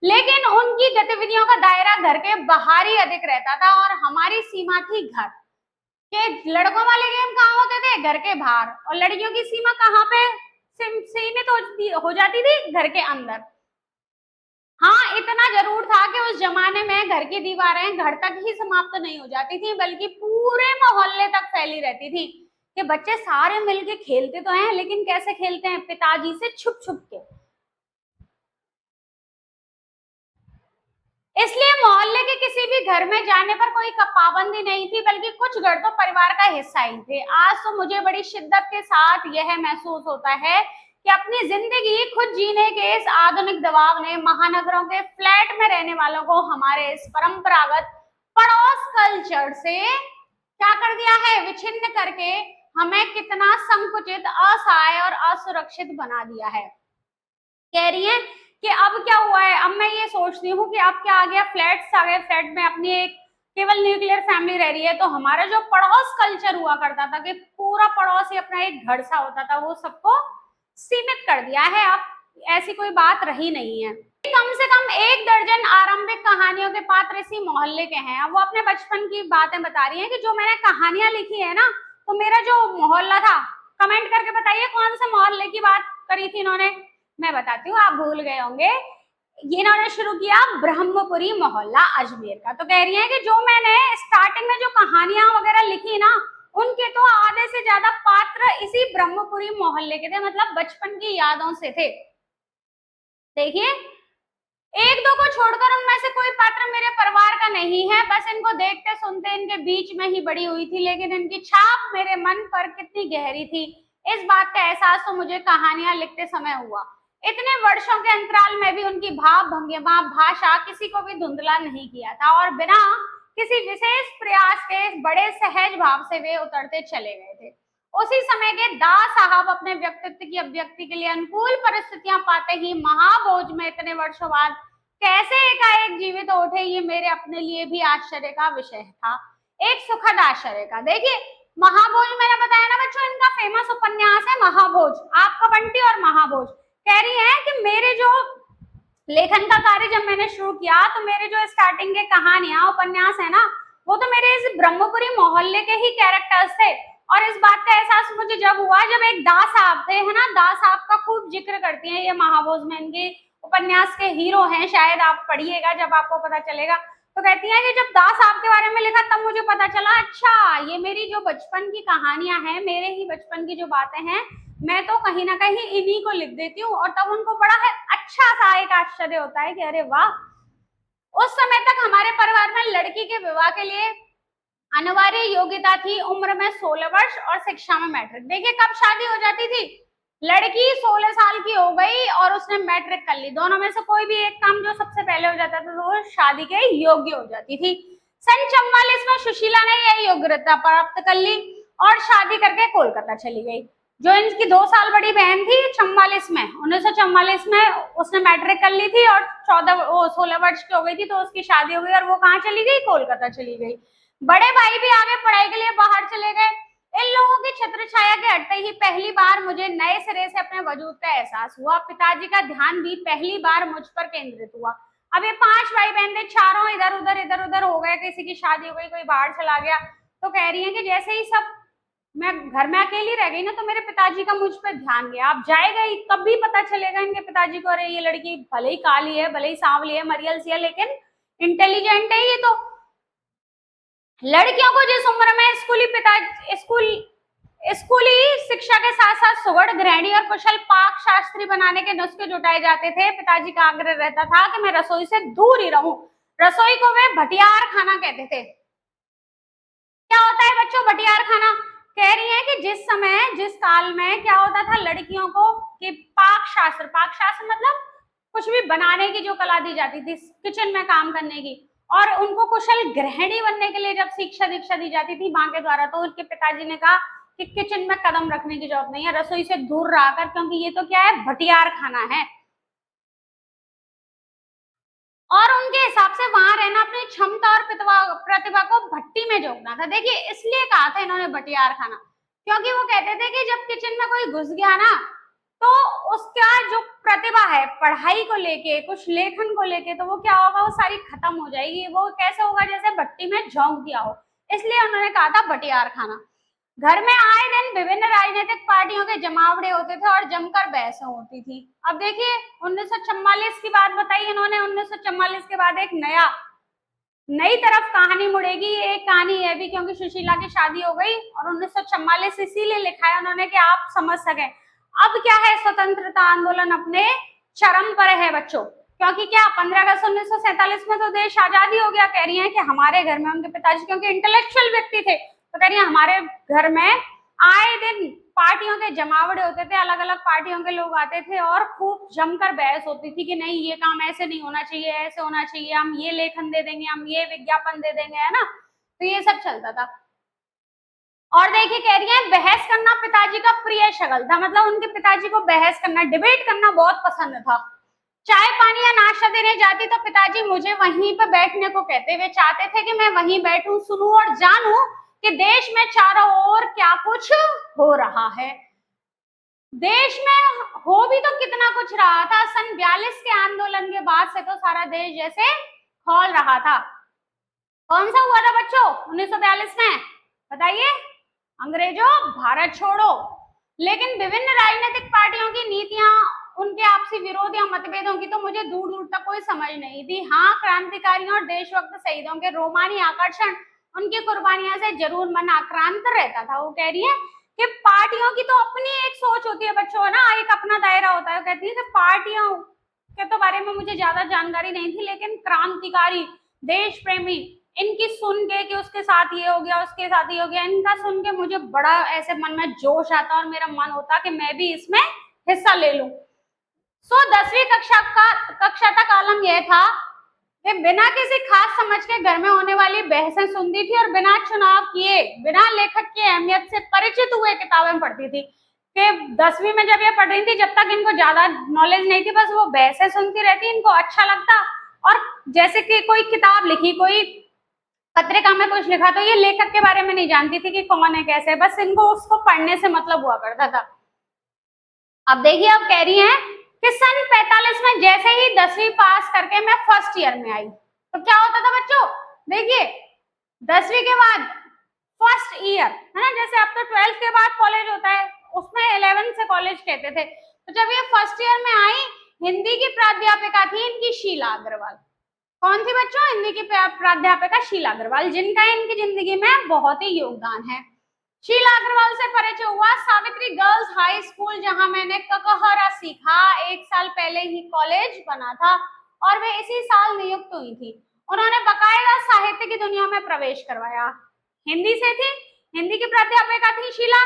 लेकिन उनकी गतिविधियों का दायरा घर के बाहर ही अधिक रहता था और हमारी सीमा थी घर के। लड़कों वाले गेम कहाँ होते थे? घर के बाहर। और लड़कियों की सीमा कहाँ पे सीमित हो जाती थी? घर के अंदर। हाँ, इतना जरूर था कि उस जमाने में घर की दीवारें घर तक ही समाप्त नहीं हो जाती थी, बल्कि पूरे मोहल्ले तक फैली रहती थी, कि बच्चे सारे मिलके खेलते तो हैं, लेकिन कैसे खेलते हैं? पिताजी से छुप छुप के। इसलिए मोहल्ले के किसी भी घर में जाने पर कोई पाबंदी नहीं थी, बल्कि कुछ घर तो परिवार का हिस्सा ही थे। आज तो मुझे बड़ी शिद्दत के साथ यह महसूस होता है कि अपनी जिंदगी खुद जीने के इस आधुनिक दबाव ने महानगरों के फ्लैट में रहने वालों को हमारे इस परंपरागत पड़ोस कल्चर से क्या कर दिया है? विच्छिन्न करके हमें कितना संकुचित, असहाय और असुरक्षित बना दिया है। कह रही है कि अब क्या हुआ है, अब मैं ये सोचती हूँ कि अब क्या आ गया, फ्लैट्स आ गए, फ्लैट में अपनी एक केवल न्यूक्लियर फैमिली रह रही है, तो हमारा जो पड़ोस कल्चर हुआ करता था कि पूरा पड़ोस ही अपना एक घर सा होता था, वो सबको सीमित कर दिया है। अब ऐसी कोई बात रही नहीं है। कम से कम 1 दर्जन आरंभिक कहानियों के पात्र इसी मोहल्ले के हैं। अब वो अपने बचपन की बातें बता रही है कि जो मैंने कहानियां लिखी है ना, तो मेरा जो मोहल्ला था, कमेंट करके बताइए कौन से मोहल्ले की बात करी थी इन्होंने। मैं बताती हूँ, आप भूल गए होंगे। ये इन्होंने शुरू किया ब्रह्मपुरी मोहल्ला अजमेर का। तो कह रही है कि जो मैंने स्टार्टिंग में जो कहानियां वगैरह लिखी ना, उनके तो आधे से ज्यादा पात्र इसी ब्रह्मपुरी मोहल्ले के थे, मतलब बचपन की यादों से थे। देखिए, 1-2 को छोड़कर उनमें से कोई पात्र मेरे परिवार का नहीं है, बस इनको देखते सुनते इनके बीच में ही बड़ी हुई थी, लेकिन इनकी छाप मेरे मन पर कितनी गहरी थी, इस बात का एहसास तो मुझे कहानियां लिखते समय हुआ। इतने वर्षों के अंतराल में भी उनकी भाव भंगिमा भाषा किसी को भी धुंधला नहीं किया था, और बिना किसी विशेष प्रयास के बड़े सहज भाव से वे उतरते चले गए थे। उसी समय के दास साहब अपने व्यक्तित्व की अभिव्यक्ति के लिए अनुकूल परिस्थितियां पाते ही महाभोज में इतने वर्षों बाद कैसे एकाएक जीवित उठे, ये मेरे अपने लिए भी आश्चर्य का विषय था, एक सुखद आश्चर्य का। देखिए महाभोज मैंने बताया ना बच्चों, इनका फेमस उपन्यास है महाभोज, आपका बंटी और महाभोज। कह रही है कि मेरे जो लेखन का कार्य जब मैंने शुरू किया तो मेरे जो स्टार्टिंग के कहानियां उपन्यास है ना, वो तो मेरे इस ब्रह्मपुरी मोहल्ले के ही कैरेक्टर्स थे। और इस बात का एहसास मुझे जब हुआ जब एक दास साहब थे, है ना, दास साहब का खूब जिक्र करती हैं ये महाभोज में, इनके उपन्यास के हीरो हैं, शायद आप पढ़िएगा जब आपको पता चलेगा। तो कहती हैं कि जब दास साहब के बारे में लिखा तब मुझे पता चला, अच्छा ये मेरी जो बचपन की कहानियां हैं, मेरे ही बचपन की जो बातें हैं, मैं तो कहीं ना कहीं इन्हीं को लिख देती हूँ। और तब उनको बड़ा है अच्छा सा एक आश्चर्य होता है कि अरे वाह, उस समय तक हमारे परिवार में लड़की के विवाह के लिए अनिवार्य योग्यता थी उम्र में 16 वर्ष और शिक्षा में मैट्रिक। देखिए कब शादी हो जाती थी, लड़की 16 साल की हो गई और उसने मैट्रिक कर ली, दोनों में से कोई भी एक काम जो सबसे पहले हो जाता था तो वो शादी के योग्य हो जाती थी। सन 44 में सुशीला ने यह योग्यता प्राप्त कर ली और शादी करके कोलकाता चली गई। जो इनकी 2 साल बड़ी बहन थी 1944 में उसने मैट्रिक कर ली थी और 16 वर्ष की हो गई थी तो उसकी शादी हो गई और वो कहाँ चली गई, कोलकाता चली गई। बड़े भाई भी आगे पढ़ाई के लिए बाहर चले गए। इन लोगों की छत्र छाया के हटते ही पहली बार मुझे नए सिरे से अपने वजूद का एहसास हुआ। पिताजी का ध्यान भी पहली बार मुझ पर केंद्रित हुआ। अब ये 5 भाई बहन थे, चारों इधर उधर हो गए, किसी की शादी हो गई, कोई बाहर चला गया। तो कह रही है कि जैसे ही सब मैं घर में अकेली रह गई ना तो मेरे पिताजी का मुझ पर ध्यान गया। अब जाएगा ही कब भी पता चलेगा इनके पिताजी को, अरे ये लड़की भले ही काली है, भले ही सांवली है, मरियल सी है, लेकिन इंटेलिजेंट है ये। तो लड़कियों को जिस उम्र में स्कूली शिक्षा के साथ साथ सुगढ़ गृहिणी और कुशल पाक शास्त्री बनाने के नुस्खे जुटाए जाते थे, पिताजी का आग्रह रहता था कि मैं रसोई से दूर ही रहूं। रसोई को वे भटियार खाना कहते थे। क्या होता है बच्चों भटियार खाना? कह रही है कि जिस काल में क्या होता था लड़कियों को कि पाक शास्त्र मतलब कुछ भी बनाने की जो कला दी जाती थी, किचन में काम करने की, और उनको कुशल गृहिणी बनने के लिए जब शिक्षा दीक्षा दी जाती थी माँ के द्वारा, तो उनके पिताजी ने कहा कि किचन में कदम रखने की जरूरत नहीं है, रसोई से दूर रहकर, क्योंकि ये तो क्या है, भटियार खाना है। और उनके हिसाब से वहां रहना अपनी क्षमता और प्रतिभा को भट्टी में झोंकना था। देखिए इसलिए कहा था इन्होंने भटियार खाना, क्योंकि वो कहते थे कि जब किचन में कोई घुस गया ना तो उसका जो प्रतिभा है पढ़ाई को लेके, कुछ लेखन को लेके, तो वो क्या होगा, वो सारी खत्म हो जाएगी। वो कैसे होगा, जैसे भट्टी में झोंक दिया हो। इसलिए उन्होंने कहा था भटियार खाना। घर में आए दिन विभिन्न राजनीतिक पार्टियों के जमावड़े होते थे और जमकर बहसें होती थी। अब देखिए 1944 की बात बताई इन्होंने, 1944 के बाद एक नई तरफ कहानी मुड़ेगी। एक कहानी है भी क्योंकि सुशीला की शादी हो गई और 1944 इसीलिए लिखा है उन्होंने कि आप समझ सके अब क्या है, स्वतंत्रता आंदोलन अपने चरम पर है बच्चों। क्योंकि क्या 15 अगस्त 1947 में तो देश आजादी हो गया। कह रही है कि हमारे घर में, उनके पिताजी क्योंकि इंटेलेक्चुअल व्यक्ति थे, तो कह रही है हमारे घर में आए दिन पार्टियों के जमावड़े होते थे, अलग अलग पार्टियों के लोग आते थे और खूब जमकर बहस होती थी कि नहीं ये काम ऐसे नहीं होना चाहिए, ऐसे होना चाहिए, हम ये लेखन दे देंगे, हम ये विज्ञापन दे देंगे, है ना। तो ये सब चलता था। और देखिए कह रही है बहस करना पिताजी का प्रिय शगल था, मतलब उनके पिताजी को बहस करना, डिबेट करना बहुत पसंद था। चाय पानी या नाश्ता देने जाती तो पिताजी मुझे वहीं पर बैठने को कहते। वे चाहते थे कि मैं वहीं बैठूं, सुनूं और जानूं कि देश में चारों ओर क्या कुछ हो रहा है। देश में हो भी तो कितना कुछ रहा था। सन 42 के आंदोलन के बाद से तो सारा देश जैसे खौल रहा था। कौन सा हुआ था बच्चों 1942 में, बताइए? अंग्रेजों भारत छोड़ो। लेकिन विभिन्न राजनीतिक पार्टियों की नीतियां, उनके आपसी विरोध या मतभेदों की तो मुझे दूर दूर तक कोई समझ नहीं थी। हाँ, क्रांतिकारियों और देशभक्त शहीदों के रोमानी आकर्षण, उनकी कुर्बानियां से जरूर मन आक्रांत रहता था। वो कह रही है कि पार्टियों की तो अपनी एक सोच होती है बच्चों, है ना, एक अपना दायरा होता है। कहती है कि पार्टियों के तो बारे में मुझे ज्यादा जानकारी नहीं थी, लेकिन क्रांतिकारी, देश प्रेमी, इनकी सुन के कि उसके साथ ये हो गया, उसके साथ ये हो गया, इनका सुन के मुझे बड़ा ऐसे मन में जोश आता और मेरा मन होता कि मैं भी इसमें हिस्सा ले लूं। 10वीं कक्षा तक आलम यह था कि बिना किसी खास समझ के घर में होने वाली बहसें सुनती थी और बिना चुनाव किए, बिना लेखक की अहमियत से परिचित हुए किताबें पढ़ती थी। कि 10वीं में जब ये पढ़ रही थी, जब तक इनको ज्यादा नॉलेज नहीं थी, बस वो बहसें सुनती रहती, इनको अच्छा लगता। और जैसे कि कोई किताब लिखी, कोई पत्रिका में कुछ लिखा, तो ये लेखक के बारे में नहीं जानती थी कि कौन है, कैसे, बस इनको उसको पढ़ने से मतलब हुआ करता था। अब देखिए, अब कह रही हैं कि सन 45 में जैसे ही 10वीं पास करके मैं फर्स्ट ईयर में आई, तो क्या होता था बच्चों, देखिए 10वीं के बाद फर्स्ट ईयर है ना, जैसे अब तो 12th के बाद कॉलेज होता है, उसमें 11th से कॉलेज कहते थे। तो जब ये फर्स्ट ईयर में आई, हिंदी की प्राध्यापिका थी इनकी शीला अग्रवाल। कौन थी बच्चों? हिंदी की प्राध्यापिका शीला अग्रवाल, जिनका इनकी जिंदगी में बहुत ही योगदान है। शीला अग्रवाल से परिचय हुआ सावित्री गर्ल्स हाई स्कूल, जहां मैंने ककहरा सीखा। 1 साल पहले ही कॉलेज बना था और वे इसी साल नियुक्त हुई थी। उन्होंने बकायदा साहित्य की दुनिया में प्रवेश करवाया। हिंदी से थी, हिंदी की प्राध्यापिका थी शीला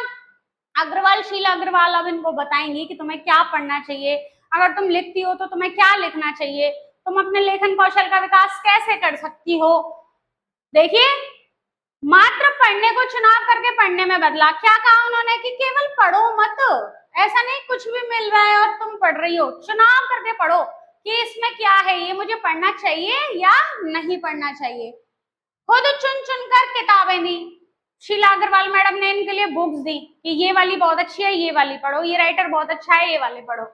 अग्रवाल। शीला अग्रवाल अब इनको बताएंगी कि तुम्हें क्या पढ़ना चाहिए, अगर तुम लिखती हो तो तुम्हें क्या लिखना चाहिए, तुम अपने लेखन कौशल का विकास कैसे कर सकती हो। देखिए, मात्र पढ़ने को चुनाव करके पढ़ने में बदला। क्या कहा उन्होंने कि केवल पढ़ो मत, ऐसा नहीं कुछ भी मिल रहा है और तुम पढ़ रही हो, चुनाव करके पढ़ो कि इसमें क्या है, ये मुझे पढ़ना चाहिए या नहीं पढ़ना चाहिए। खुद चुन चुन कर किताबें दी शीला अग्रवाल मैडम ने, इनके लिए बुक्स दी कि ये वाली बहुत अच्छी है, ये वाली पढ़ो, ये राइटर बहुत अच्छा है, ये वाले पढ़ो।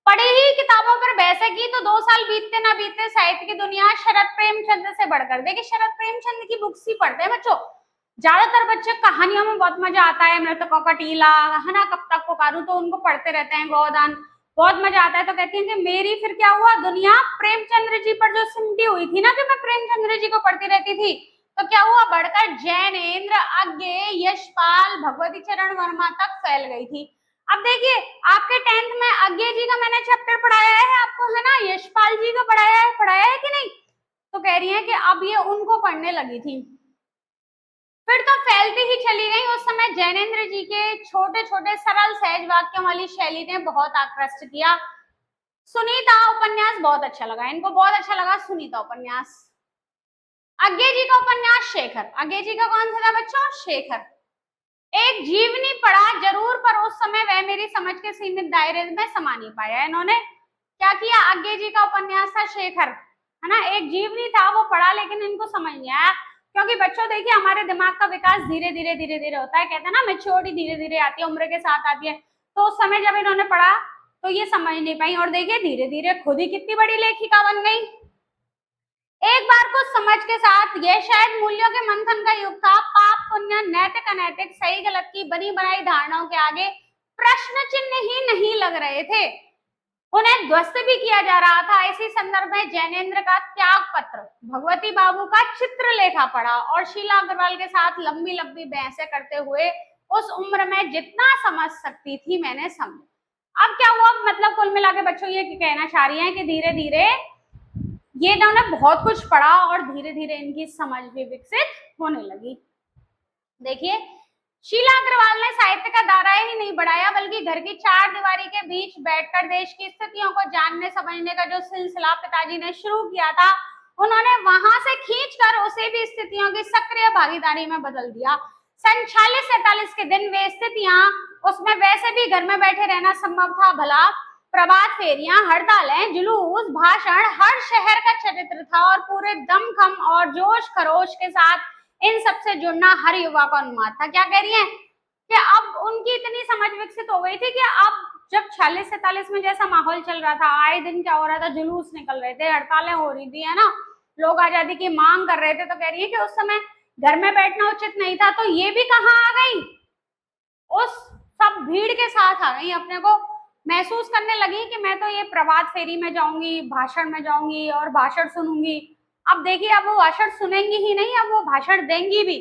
पढ़ी ही किताबों पर बहसें की तो 2 साल बीतते ना बीतते साहित्य की दुनिया शरद प्रेमचंद से बढ़कर, देखिए शरद प्रेमचंद की बुक्स ही पढ़ते हैं बच्चों। ज्यादातर बच्चे कहानियों में बहुत मजा आता है, मृतकों का टीला है ना, कब तक पुकारूं, तो उनको पढ़ते रहते हैं, गोदान, बहुत मजा आता है। तो कहती हैं कि मेरी फिर क्या हुआ, दुनिया प्रेमचंद्र जी पर जो सिमटी हुई थी ना, कि मैं प्रेमचंद्र जी को पढ़ती रहती थी, तो क्या हुआ, बढ़कर जैनेन्द्र, अज्ञे, यशपाल, भगवती चरण वर्मा तक फैल गई थी। अब देखिए, आपके 10th में अज्ञे जी का मैंने चैप्टर पढ़ाया है आपको, है ना, यशपाल जी को पढ़ाया है कि नहीं? तो कह रही है कि अब ये उनको पढ़ने लगी थी। फिर तो फैलती ही चली गई। उस समय जैनेन्द्र जी के छोटे छोटे सरल सहज वाक्यों वाली शैली ने बहुत आकृष्ट किया। सुनीता उपन्यास बहुत अच्छा लगा इनको, बहुत अच्छा लगा सुनीता उपन्यास। अज्ञे जी का उपन्यास शेखर, अज्ञे जी का कौन सा था बच्चों? शेखर। एक जीवनी पढ़ा जरूर, पर उस समय वह मेरी समझ के सीमित दायरे में समा नहीं पाया। इन्होंने क्या किया, अज्ञे जी का उपन्यास था शेखर, है ना, एक जीवनी था, वो पढ़ा लेकिन इनको समझ नहीं आया। क्योंकि बच्चों देखिए, हमारे दिमाग का विकास धीरे धीरे धीरे धीरे होता है, कहते हैं ना मैच्योरिटी धीरे धीरे आती है, उम्र के साथ आती है। तो उस समय जब इन्होंने पढ़ा तो ये समझ नहीं पाई, और देखिए धीरे धीरे खुद ही कितनी बड़ी लेखिका बन गई। एक बार कुछ समझ के साथ, यह शायद मूल्यों के मंथन का युग था। पाप पुण्य, नैतिक अनैतिक, सही गलत की बनी बनाई धारणाओं के आगे प्रश्न चिन्ह ही नहीं लग रहे थे, उन्हें ध्वस्त भी किया जा रहा था। इसी संदर्भ में जैनेन्द्र का त्याग पत्र, भगवती बाबू का चित्रलेखा पढ़ा और शीला अग्रवाल के साथ लंबी लंबी बहसें करते हुए उस उम्र में जितना समझ सकती थी मैंने समझा। अब क्या हुआ, मतलब कुल मिला के बच्चों ये कहना चाह रही हैं कि धीरे धीरे ये इन्होंने बहुत कुछ पढ़ा और धीरे धीरे इनकी समझ भी विकसित होने लगी। देखिए, शीला अग्रवाल ने साहित्य का दायरा ही नहीं बढ़ाया, बल्कि घर की 4 दीवारी के बीच बैठकर देश की स्थितियों को जानने समझने का जो सिलसिला पिताजी ने शुरू किया था, उन्होंने वहां से खींचकर उसे भी स्थितियों की सक्रिय भागीदारी में बदल दिया। सन 46-47 के दिन वे स्थितियां, उसमें वैसे भी घर में बैठे रहना संभव था भला, प्रभात फेरियां, हड़तालें, जुलूस, भाषण, हर शहर का चरित्र था और पूरे दमखम और जोश खरोश के साथ इन सबसे जुड़ना हर युवा का उन्माद था। क्या कह रही है कि अब उनकी इतनी समझ विकसित हो गई थी कि अब जब 46-47 में जैसा माहौल चल रहा था, आए दिन क्या हो रहा था, जुलूस निकल रहे थे, हड़तालें हो रही थी, है ना, लोग आजादी की मांग कर रहे थे, तो कह रही है कि उस समय घर में बैठना उचित नहीं था। तो ये भी कहाँ आ गई, उस सब भीड़ के साथ आ गई, अपने को महसूस करने लगी कि मैं तो ये प्रभात फेरी में जाऊंगी, भाषण में जाऊंगी और भाषण सुनूंगी। अब देखिए, अब वो भाषण सुनेंगी ही नहीं, अब वो भाषण देंगी भी।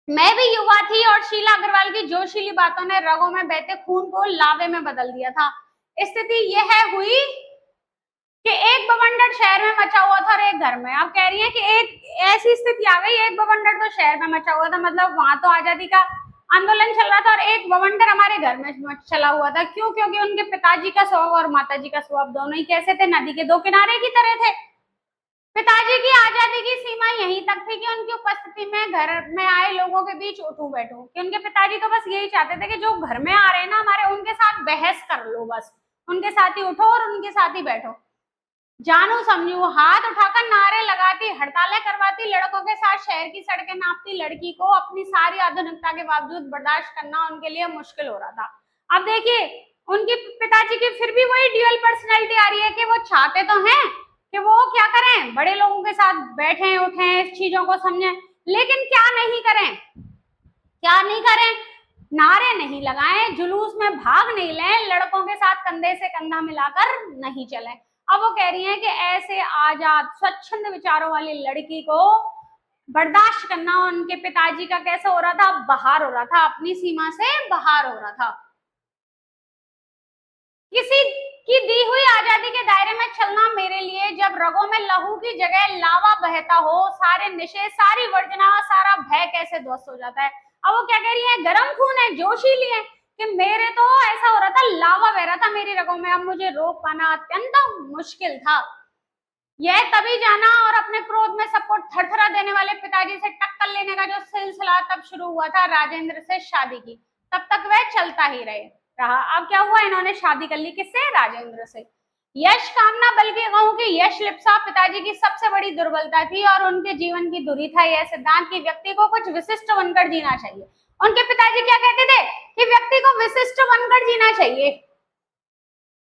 मैं भी युवा थी और शीला अग्रवाल की जोशीली बातों ने रगों में बहते खून को लावे में बदल दिया था। स्थिति यह हुई कि एक बवंडर शहर में मचा हुआ था और एक घर में। अब कह रही है कि एक ऐसी स्थिति आ गई, एक बवंडर तो शहर में मचा हुआ था, मतलब वहां तो आजादी का आंदोलन चल रहा था, और एक बवंडर हमारे घर में चला हुआ था। क्यों? क्योंकि उनके पिताजी का स्वभाव और माताजी का स्वभाव दोनों ही कैसे थे, नदी के 2 किनारे की तरह थे। पिताजी की आजादी की सीमा यहीं तक थी कि उनकी उपस्थिति में घर में आए लोगों के बीच उठूं बैठूं, कि उनके पिताजी तो बस यही चाहते थे कि जो घर में आ रहे हैं ना हमारे, उनके साथ बहस कर लो, बस उनके साथ ही उठो और उनके साथ ही बैठो। जानू समझू हाथ उठाकर नारे लगाती, हड़तालें करवाती, लड़कों के साथ शहर की सड़कें नापती, लड़की को अपनी सारी आधुनिकता के बावजूद बर्दाश्त करना उनके लिए मुश्किल हो रहा था। अब देखिए उनके पिताजी की फिर भी वही ड्यूअल पर्सनैलिटी आ रही है कि वो चाहते तो हैं कि वो क्या करें, बड़े लोगों के साथ बैठें उठें, चीजों को समझें, लेकिन क्या नहीं करें, क्या नहीं करें, नारे नहीं लगाएं, जुलूस में भाग नहीं लें, लड़कों के साथ कंधे से कंधा मिलाकर नहीं चलें। अब वो कह रही हैं कि ऐसे आजाद स्वच्छंद विचारों वाली लड़की को बर्दाश्त करना उनके पिताजी का कैसे हो रहा था, बाहर हो रहा था, अपनी सीमा से बाहर हो रहा था। किसी की दी हुई आजादी के दायरे में चलना मेरे लिए जब रगों में लहू की जगह लावा बहता हो, सारे निशे, सारी वर्जना, सारा भय कैसे ध्वस्त हो जाता है। अब वो क्या कह रही है, गरम खून है, जोशीली है, कि मेरे तो ऐसा हो रहा था, लावा बह रहा था मेरी रगों में, अब मुझे रोक पाना अत्यंत मुश्किल था। यह तभी जाना और अपने क्रोध में सबको थरथरा देने वाले पिताजी से टक्कर लेने का जो सिलसिला तब शुरू हुआ था राजेंद्र से शादी की, तब तक वह चलता ही रहा। अब क्या हुआ, इन्होंने शादी कर ली, किससे, राजेंद्र से। यश कामना, बल्कि कहूं कि यश लिप्सा पिताजी की सबसे बड़ी दुर्बलता थी और उनके जीवन की धुरी था यह सिद्धांत कि व्यक्ति को कुछ विशिष्ट बनकर जीना चाहिए। उनके पिताजी क्या कहते थे कि व्यक्ति को विशिष्ट बनकर जीना चाहिए,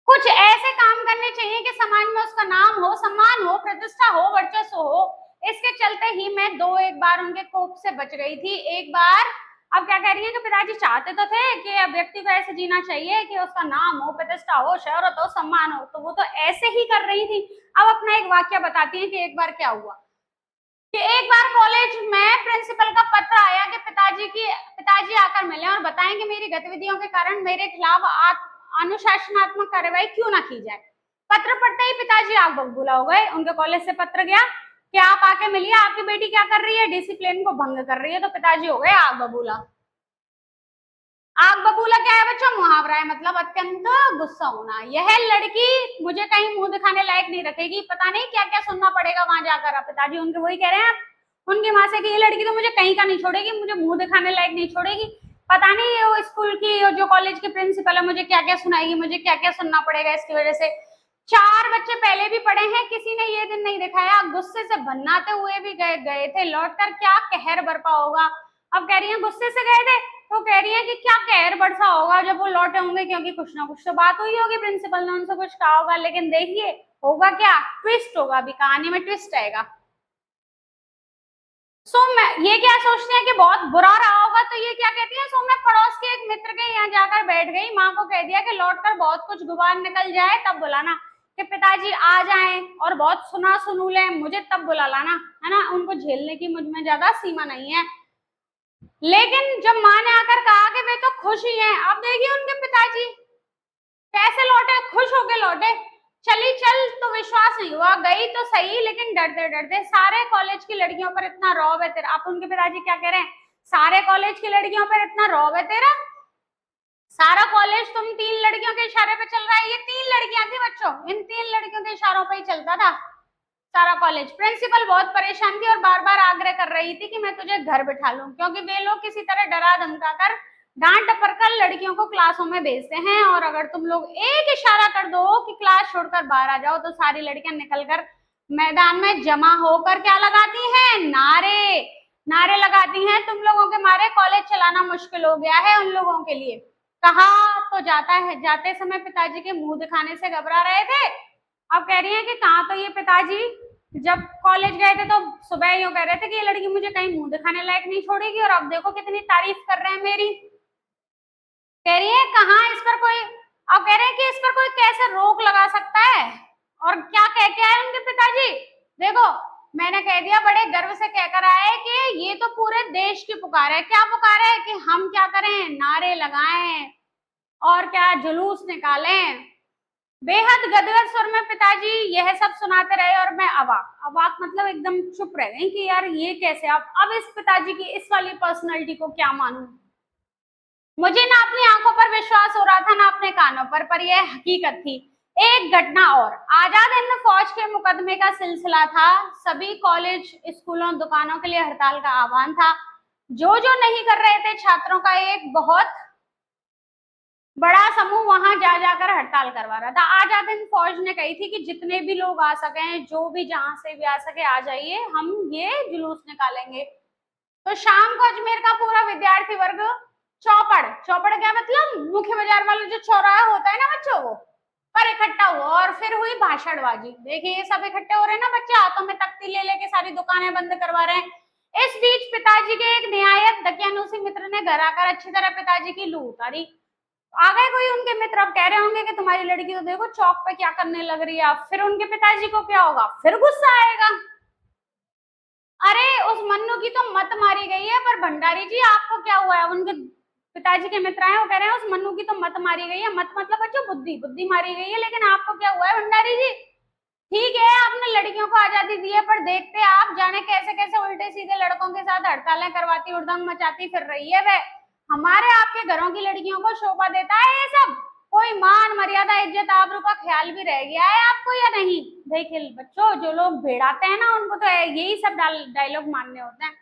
कुछ ऐसे काम करने चाहिए कि समाज में उसका नाम हो, सम्मान हो, प्रतिष्ठा हो, वर्चस्व हो। इसके चलते ही मैं एक बार उनके कोप से बच गई थी। एक बार, अब क्या कह रही है कि पिताजी चाहते तो थे कि अब व्यक्ति को ऐसे जीना चाहिए कि उसका नाम हो, प्रतिष्ठा हो, शोहरत हो, सम्मान हो, तो वो तो ऐसे ही कर रही थी। अब अपना एक वाक्य बताती है कि एक बार क्या हुआ, कि एक बार कॉलेज में प्रिंसिपल का पत्र आया कि पिताजी आकर मिले और बताएं कि मेरी गतिविधियों के कारण मेरे खिलाफ अनुशासनात्मक कार्रवाई क्यों ना की जाए। पत्र पढ़ते ही पिताजी आग बबूला हो गए। उनके कॉलेज से पत्र गया कि आप आके मिलिए, आपकी बेटी क्या कर रही है, डिसिप्लिन को भंग कर रही है। तो पिताजी हो गए आग बबूला। आग बबूला क्या है बच्चों, मुहावरा है, मतलब अत्यंत गुस्सा होना। यह लड़की मुझे कहीं मुंह दिखाने लायक नहीं रखेगी, पता नहीं क्या क्या सुनना पड़ेगा वहां जाकर। अब पिताजी उनके वही कह रहे हैं उनकी माँ से कि ये लड़की तो मुझे कहीं का नहीं छोड़ेगी, मुझे मुंह दिखाने लायक नहीं छोड़ेगी, पता नहीं ये वो स्कूल की जो कॉलेज की प्रिंसिपल है मुझे क्या क्या सुनाएगी, मुझे क्या क्या सुनना पड़ेगा इसकी वजह से। 4 बच्चे पहले भी पढ़े हैं, किसी ने ये दिन नहीं दिखाया, गुस्से से भन्नाते हुए भी गए थे, लौटकर क्या कहर बरपा होगा। अब कह रही है गुस्से से गए थे, तो कह रही है कि क्या कहर बरसा होगा जब वो लौटे होंगे, क्योंकि कुछ ना कुछ तो बात हुई होगी, प्रिंसिपल ने उनसे कुछ कहा होगा। लेकिन देखिए होगा क्या, ट्विस्ट होगा, अभी कहानी में ट्विस्ट आएगा। मैं ये क्या सोचते हैं कि बहुत बुरा रहा होगा, तो ये क्या कहती है, मैं पड़ोस के एक मित्र के यहाँ जाकर बैठ गई, माँ को कह दिया कि लौटकर बहुत कुछ गुबार निकल जाए तब बुलाना, कि पिताजी आ जाएं और बहुत सुना सुनू ले मुझे तब बुला लाना, है ना, उनको झेलने की मुझ में ज्यादा सीमा नहीं है। लेकिन जब माँ ने आकर कहा कि वे तो खुश ही हैं, अब देखिए उनके पिताजी कैसे लौटे, खुश होके लौटे। चली चल तो विश्वास नहीं हुआ, गई तो सही लेकिन डरते डरते। सारे कॉलेज की लड़कियों पर इतना रौब है तेरा, आप उनके पिताजी क्या कह रहे हैं, सारे कॉलेज की लड़कियों पर इतना रौब है तेरा, सारा कॉलेज तुम 3 लड़कियों के इशारे पे चल रहा है। ये 3 लड़कियां थी बच्चों, इन 3 लड़कियों के इशारों पे ही चलता था सारा कॉलेज। प्रिंसिपल बहुत परेशान थी और बार बार आग्रह कर रही थी कि मैं तुझे घर बिठा लूं, क्योंकि वे लोग किसी तरह डरा धमका कर, डांट टपर कर लड़कियों को क्लासों में भेजते हैं, और अगर तुम लोग एक इशारा कर दो कि क्लास छोड़कर बाहर आ जाओ, तो सारी लड़कियां निकलकर मैदान में जमा होकर क्या लगाती हैं, नारे, नारे लगाती हैं, तुम लोगों के मारे कॉलेज चलाना मुश्किल हो गया है उन लोगों के लिए। कहा तो जाता है, जाते समय पिताजी के मुंह दिखाने से घबरा रहे थे। अब कह रही है कि कहाँ, तो ये पिताजी जब कॉलेज गए थे तो सुबह यूं कह रहे थे कि ये लड़की मुझे कहीं मुंह दिखाने लायक नहीं छोड़ेगी, और अब देखो कितनी तारीफ कर रहे हैं मेरी। कह रही है कहाँ इस पर कोई, अब कह रहे हैं कि इस पर कोई कैसे रोक लगा सकता है। और क्या कह के आए उनके पिताजी, देखो मैंने कह दिया, बड़े गर्व से कहकर आए कि ये तो पूरे देश की पुकार है। क्या पुकार है, कि हम क्या करें, नारे लगाएं और क्या जुलूस निकालें। बेहद गदगद स्वर में पिताजी यह सब सुनाते रहे और मैं अवाक, अवाक मतलब एकदम चुप रह गई कि यार ये कैसे, अब इस पिताजी की इस वाली पर्सनालिटी को क्या मानूं। मुझे ना अपनी आंखों पर विश्वास हो रहा था ना अपने कानों पर यह हकीकत थी। एक घटना और, आजाद हिंद फौज के मुकदमे का सिलसिला था। सभी कॉलेज, स्कूलों, दुकानों के लिए हड़ताल का आह्वान था। जो नहीं कर रहे थे, छात्रों का एक बहुत बड़ा समूह वहां जा जाकर हड़ताल करवा रहा था। आजाद हिंद फौज ने कही थी कि जितने भी लोग आ सके, जो भी जहां से भी आ सके आ जाइए, हम ये जुलूस निकालेंगे। तो शाम को अजमेर का पूरा विद्यार्थी वर्ग चौपड़ क्या मतलब, मुख्य बाजार वाला जो चौराहा होता है ना बच्चों, वो पर इकट्ठा हुआ और फिर हुई भाषणबाजी। देखिए ये सब इकट्ठे हो रहे हैं ना बच्चे, हाथों में तख्ती ले लेके सारी दुकानें बंद करवा रहे हैं। इस बीच पिताजी के एक निहायत दकियानूसी मित्र ने घर आकर अच्छी तरह पिताजी की लू उतारी। आ गए कोई उनके मित्र, अब कह रहे होंगे कि तुम्हारी लड़की तो देखो चौक पे क्या करने लग रही है। फिर उनके पिताजी को क्या होगा, फिर गुस्सा आएगा। अरे उस मन्नू की तो मत मारी गई है, पर भंडारी जी आपको क्या हुआ है। उनके पिताजी के मित्र हैं, वो कह रहे हैं उस मन्नू की तो मत मारी गई है। मत मतलब बच्चों बुद्धि मारी गई है, लेकिन आपको क्या हुआ है भंडारी जी। ठीक है आपने लड़कियों को आजादी दी है, पर देखते आप जाने कैसे कैसे उल्टे सीधे लड़कों के साथ हड़तालें करवाती, उड़दंग मचाती फिर रही है। वह हमारे आपके घरों की लड़कियों को शोभा देता है ये सब। कोई मान मर्यादा इज्जत आबरू का ख्याल भी रह गया है आपको या नहीं। देखिए बच्चों, जो लोग भिड़ाते हैं ना, उनको तो यही सब डायलॉग मानने होते हैं।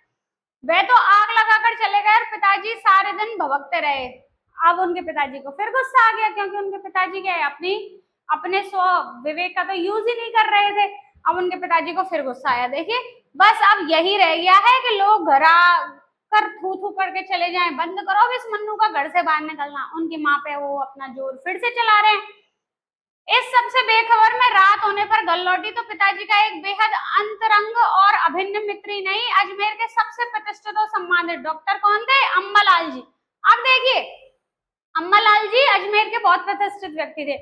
वे तो आग लगाकर चले गए और पिताजी सारे दिन भभकते रहे। अब उनके पिताजी को फिर गुस्सा आ गया, क्योंकि उनके पिताजी क्या है, अपने स्व विवेक का तो यूज ही नहीं कर रहे थे। अब उनके पिताजी को फिर गुस्सा आया। देखिए बस अब यही रह गया है कि लोग घर आकर थू थू करके चले जाएं, बंद करो अब इस मन्नू का घर से बाहर निकलना। उनकी माँ पे वो अपना जोर फिर से चला रहे हैं। इस सबसे बेखबर में रात होने पर घर लौटी तो पिताजी का एक बेहद अंतरंग और अभिन्न मित्र ही नहीं, अजमेर के सबसे प्रतिष्ठित और सम्मानित डॉक्टर कौन थे, अम्बालाल जी। अब देखिए अम्बालाल जी अजमेर के बहुत प्रतिष्ठित व्यक्ति थे।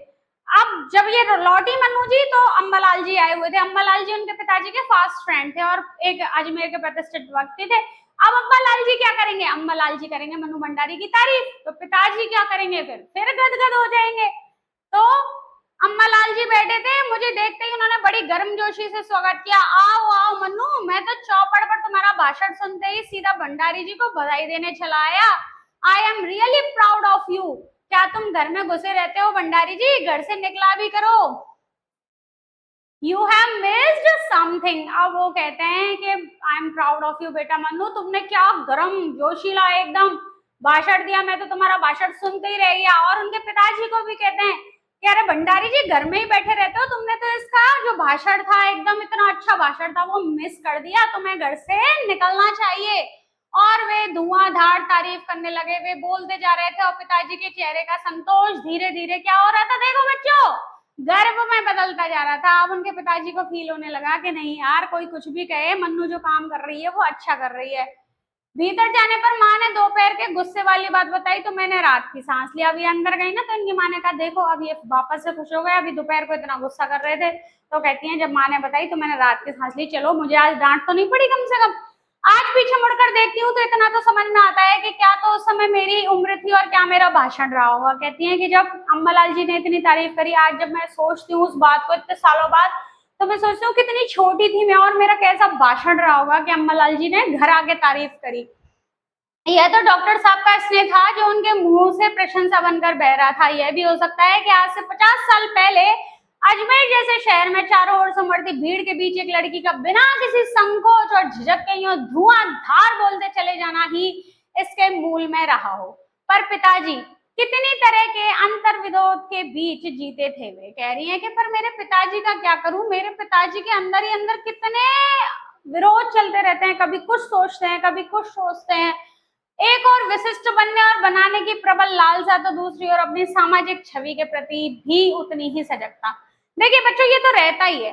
अब जब ये लौटी मन्नू जी, तो अम्बालाल जी आए हुए थे। अम्बालाल जी उनके पिताजी के फास्ट फ्रेंड थे और एक अजमेर के प्रतिष्ठित व्यक्ति थे। अब अम्बालाल जी क्या करेंगे, अम्बालाल जी करेंगे मन्नू भंडारी की तारीफ, तो पिताजी क्या करेंगे, फिर गदगद हो जाएंगे। तो अम्बालाल जी बैठे थे, मुझे देखते ही उन्होंने बड़ी गर्मजोशी से स्वागत किया। आओ आओ मन्नू, मैं तो चौपड़ पर तुम्हारा भाषण सुनते ही सीधा भंडारी जी को बधाई देने चला आया। I am really proud of you. क्या तुम घर में घुसे रहते हो भंडारी जी, घर से निकला भी करो। You have missed something. अब वो कहते हैं कि I am proud of you बेटा मन्नू, तुमने क्या गर्म जोशीला एकदम भाषण दिया, मैं तो तुम्हारा भाषण सुनते ही रह गया। और उनके पिताजी को भी कहते हैं कि अरे भंडारी जी घर में ही बैठे रहते हो, तुमने तो इसका जो भाषण था एकदम इतना अच्छा भाषण था वो मिस कर दिया, तुम्हें घर से निकलना चाहिए। और वे धुआंधार तारीफ करने लगे, वे बोलते जा रहे थे और पिताजी के चेहरे का संतोष धीरे धीरे क्या हो रहा था, देखो बच्चों, गर्व में बदलता जा रहा था। अब उनके पिताजी को फील होने लगा कि नहीं यार, कोई कुछ भी कहे, मन्नू जो काम कर रही है वो अच्छा कर रही है। भीतर जाने पर माँ ने दोपहर के गुस्से वाली बात बताई तो मैंने रात की सांस लिया। अभी अंदर गई ना तो इनकी माँ ने कहा देखो अब ये वापस से खुश हो गए, अभी दोपहर को इतना गुस्सा कर रहे थे। तो कहती हैं जब माँ ने बताई तो मैंने रात की सांस ली, चलो मुझे आज डांट तो नहीं पड़ी कम से कम। आज पीछे मुड़कर देखती हूँ तो इतना तो समझ में आता है कि क्या तो उस समय मेरी उम्र थी और क्या मेरा भाषण रहा होगा। कहती हैं कि जब अम्बालाल जी ने इतनी तारीफ करी, आज जब मैं सोचती हूँ उस बात को इतने सालों बाद, तो मैं सोचती हूँ कितनी छोटी थी मैं और मेरा कैसा भाषण रहा होगा कि अम्बालाल जी ने घर आके तारीफ करी। यह तो डॉक्टर साहब का स्नेह था जो उनके मुंह से प्रशंसा बनकर बह रहा था। यह भी हो सकता है कि आज से 50 साल पहले अजमेर जैसे शहर में चारों ओर से उमड़ती भीड़ के बीच एक लड़की का बिना किसी संकोच और झिझक के यूं धुआंधार बोलते चले जाना ही इसके मूल में रहा हो। पर पिताजी कितनी तरह के अंतर विरोध के बीच जीते थे। वे कह रही हैं कि पर मेरे पिताजी का क्या करूं, मेरे पिताजी के अंदर ही अंदर कितने विरोध चलते रहते हैं, कभी कुछ सोचते हैं कभी कुछ सोचते हैं। एक और विशिष्ट बनने और बनाने की प्रबल लालसा, तो दूसरी ओर अपनी सामाजिक छवि के प्रति भी उतनी ही सजगता। देखिए बच्चों ये तो रहता ही है,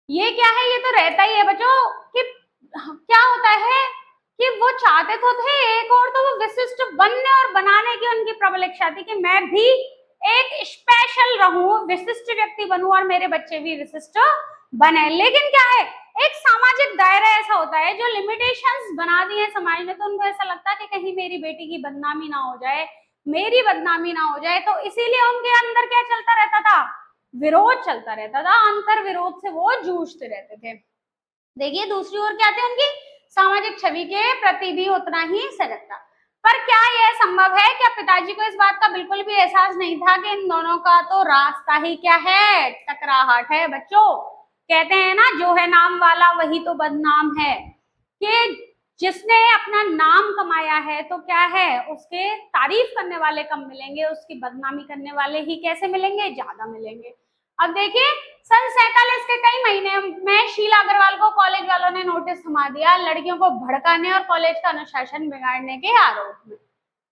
ये क्या है, ये तो रहता ही है बच्चों कि क्या होता है कि वो चाहते तो थे एक और तो वो विशिष्ट बनने और बनाने की उनकी प्रबल इच्छा थी कि मैं भी एक स्पेशल रहूं, विशिष्ट व्यक्ति बनूं और मेरे बच्चे भी विशिष्ट बने। लेकिन क्या है, एक सामाजिक दायरा ऐसा होता है जो लिमिटेशंस बना दी है समाज ने, तो उनको ऐसा लगता है कि कहीं मेरी बेटी की बदनामी ना हो जाए, मेरी बदनामी ना हो जाए, तो इसीलिए उनके अंदर क्या चलता रहता था, विरोध चलता रहता था, अंतर विरोध से वो जूझते रहते थे। देखिए दूसरी ओर क्या थे, उनकी सामाजिक छवि के प्रति भी उतना ही सजगता। पर क्या यह संभव है? क्या पिताजी को इस बात का बिल्कुल भी एहसास नहीं था कि इन दोनों का तो रास्ता ही क्या है, टकराहट है बच्चों। कहते हैं ना, जो है नाम वाला वही तो बदनाम है, कि जिसने अपना नाम कमाया है तो क्या है, उसके तारीफ करने वाले कम मिलेंगे, उसकी बदनामी करने वाले ही कैसे मिलेंगे, ज्यादा मिलेंगे। अब देखिए, सन 47 के कई महीने में शीला अग्रवाल को कॉलेज वालों ने नोटिस थमा दिया लड़कियों को भड़काने और कॉलेज का अनुशासन बिगाड़ने के आरोप में।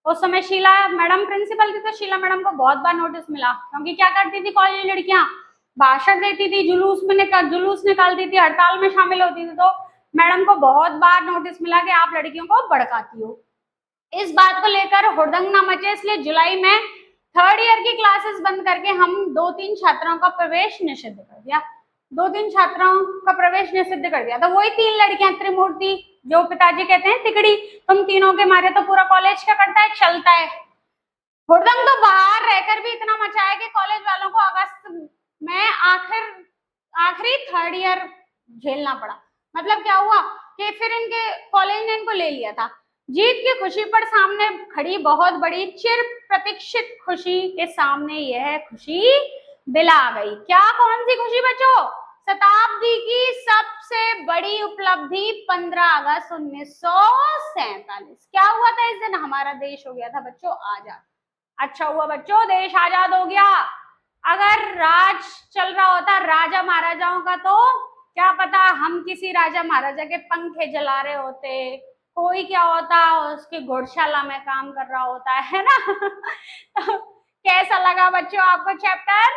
उस समय शीला मैडम प्रिंसिपल थी, तो शीला मैडम को बहुत बार नोटिस मिला, क्योंकि क्या करती थी कॉलेज लड़कियां, भाषण देती थी, जुलूस निकालती थी, हड़ताल में शामिल होती थी, तो मैडम को बहुत बार नोटिस मिला कि आप लड़कियों को भड़काती हो। इस बात को लेकर हुड़दंग ना मचे, इसलिए जुलाई में थर्ड ईयर की क्लासेस बंद करके हम 2-3 छात्राओं का प्रवेश निषिद्ध कर दिया। 2-3 छात्राओं का प्रवेश निषिद्ध कर दिया। तो वही 3 लड़कियां, त्रिमूर्ति, जो पिताजी कहते हैं तिकड़ी, तुम तीनों के मारे तो पूरा कॉलेज क्या करता है, चलता है। हुड़दंग तो बाहर रहकर भी इतना मचा है कि कॉलेज वालों को अगस्त में आखिरी थर्ड ईयर झेलना पड़ा। मतलब क्या हुआ कि फिर इनके कॉलेज ने इनको ले लिया था। जीत की खुशी पर सामने खड़ी बहुत बड़ी चिर प्रतीक्षित खुशी के सामने यह खुशी बिला गई। क्या, कौन सी खुशी बच्चों? शताब्दी की सबसे बड़ी उपलब्धि 15 अगस्त 1947। क्या हुआ था इस दिन? हमारा देश हो गया था बच्चों आजाद। अच्छा हुआ बच्चों, देश आजाद हो गया। अगर राज चल रहा होता राजा महाराजाओं का, तो क्या पता हम किसी राजा महाराजा के पंखे जला रहे होते, कोई क्या होता उसके घोड़शाला में काम कर रहा होता है ना। तो कैसा लगा बच्चों आपको चैप्टर?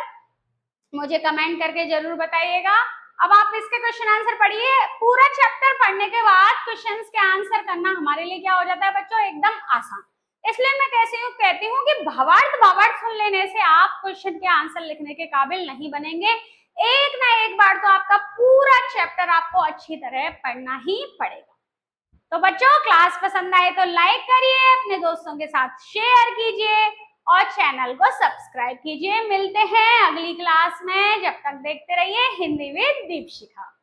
मुझे कमेंट करके जरूर बताइएगा। अब आप इसके क्वेश्चन आंसर पढ़िए। पूरा चैप्टर पढ़ने के बाद क्वेश्चंस के आंसर करना हमारे लिए क्या हो जाता है बच्चों, एकदम आसान। इसलिए मैं कहती हूँ कि भावार्थ सुन लेने से आप क्वेश्चन के आंसर लिखने के काबिल नहीं बनेंगे। एक ना एक बार तो आपका पूरा चैप्टर आपको अच्छी तरह पढ़ना ही पड़ेगा। तो बच्चों, क्लास पसंद आए तो लाइक करिए, अपने दोस्तों के साथ शेयर कीजिए और चैनल को सब्सक्राइब कीजिए। मिलते हैं अगली क्लास में, जब तक देखते रहिए हिंदी विद दीपशिखा।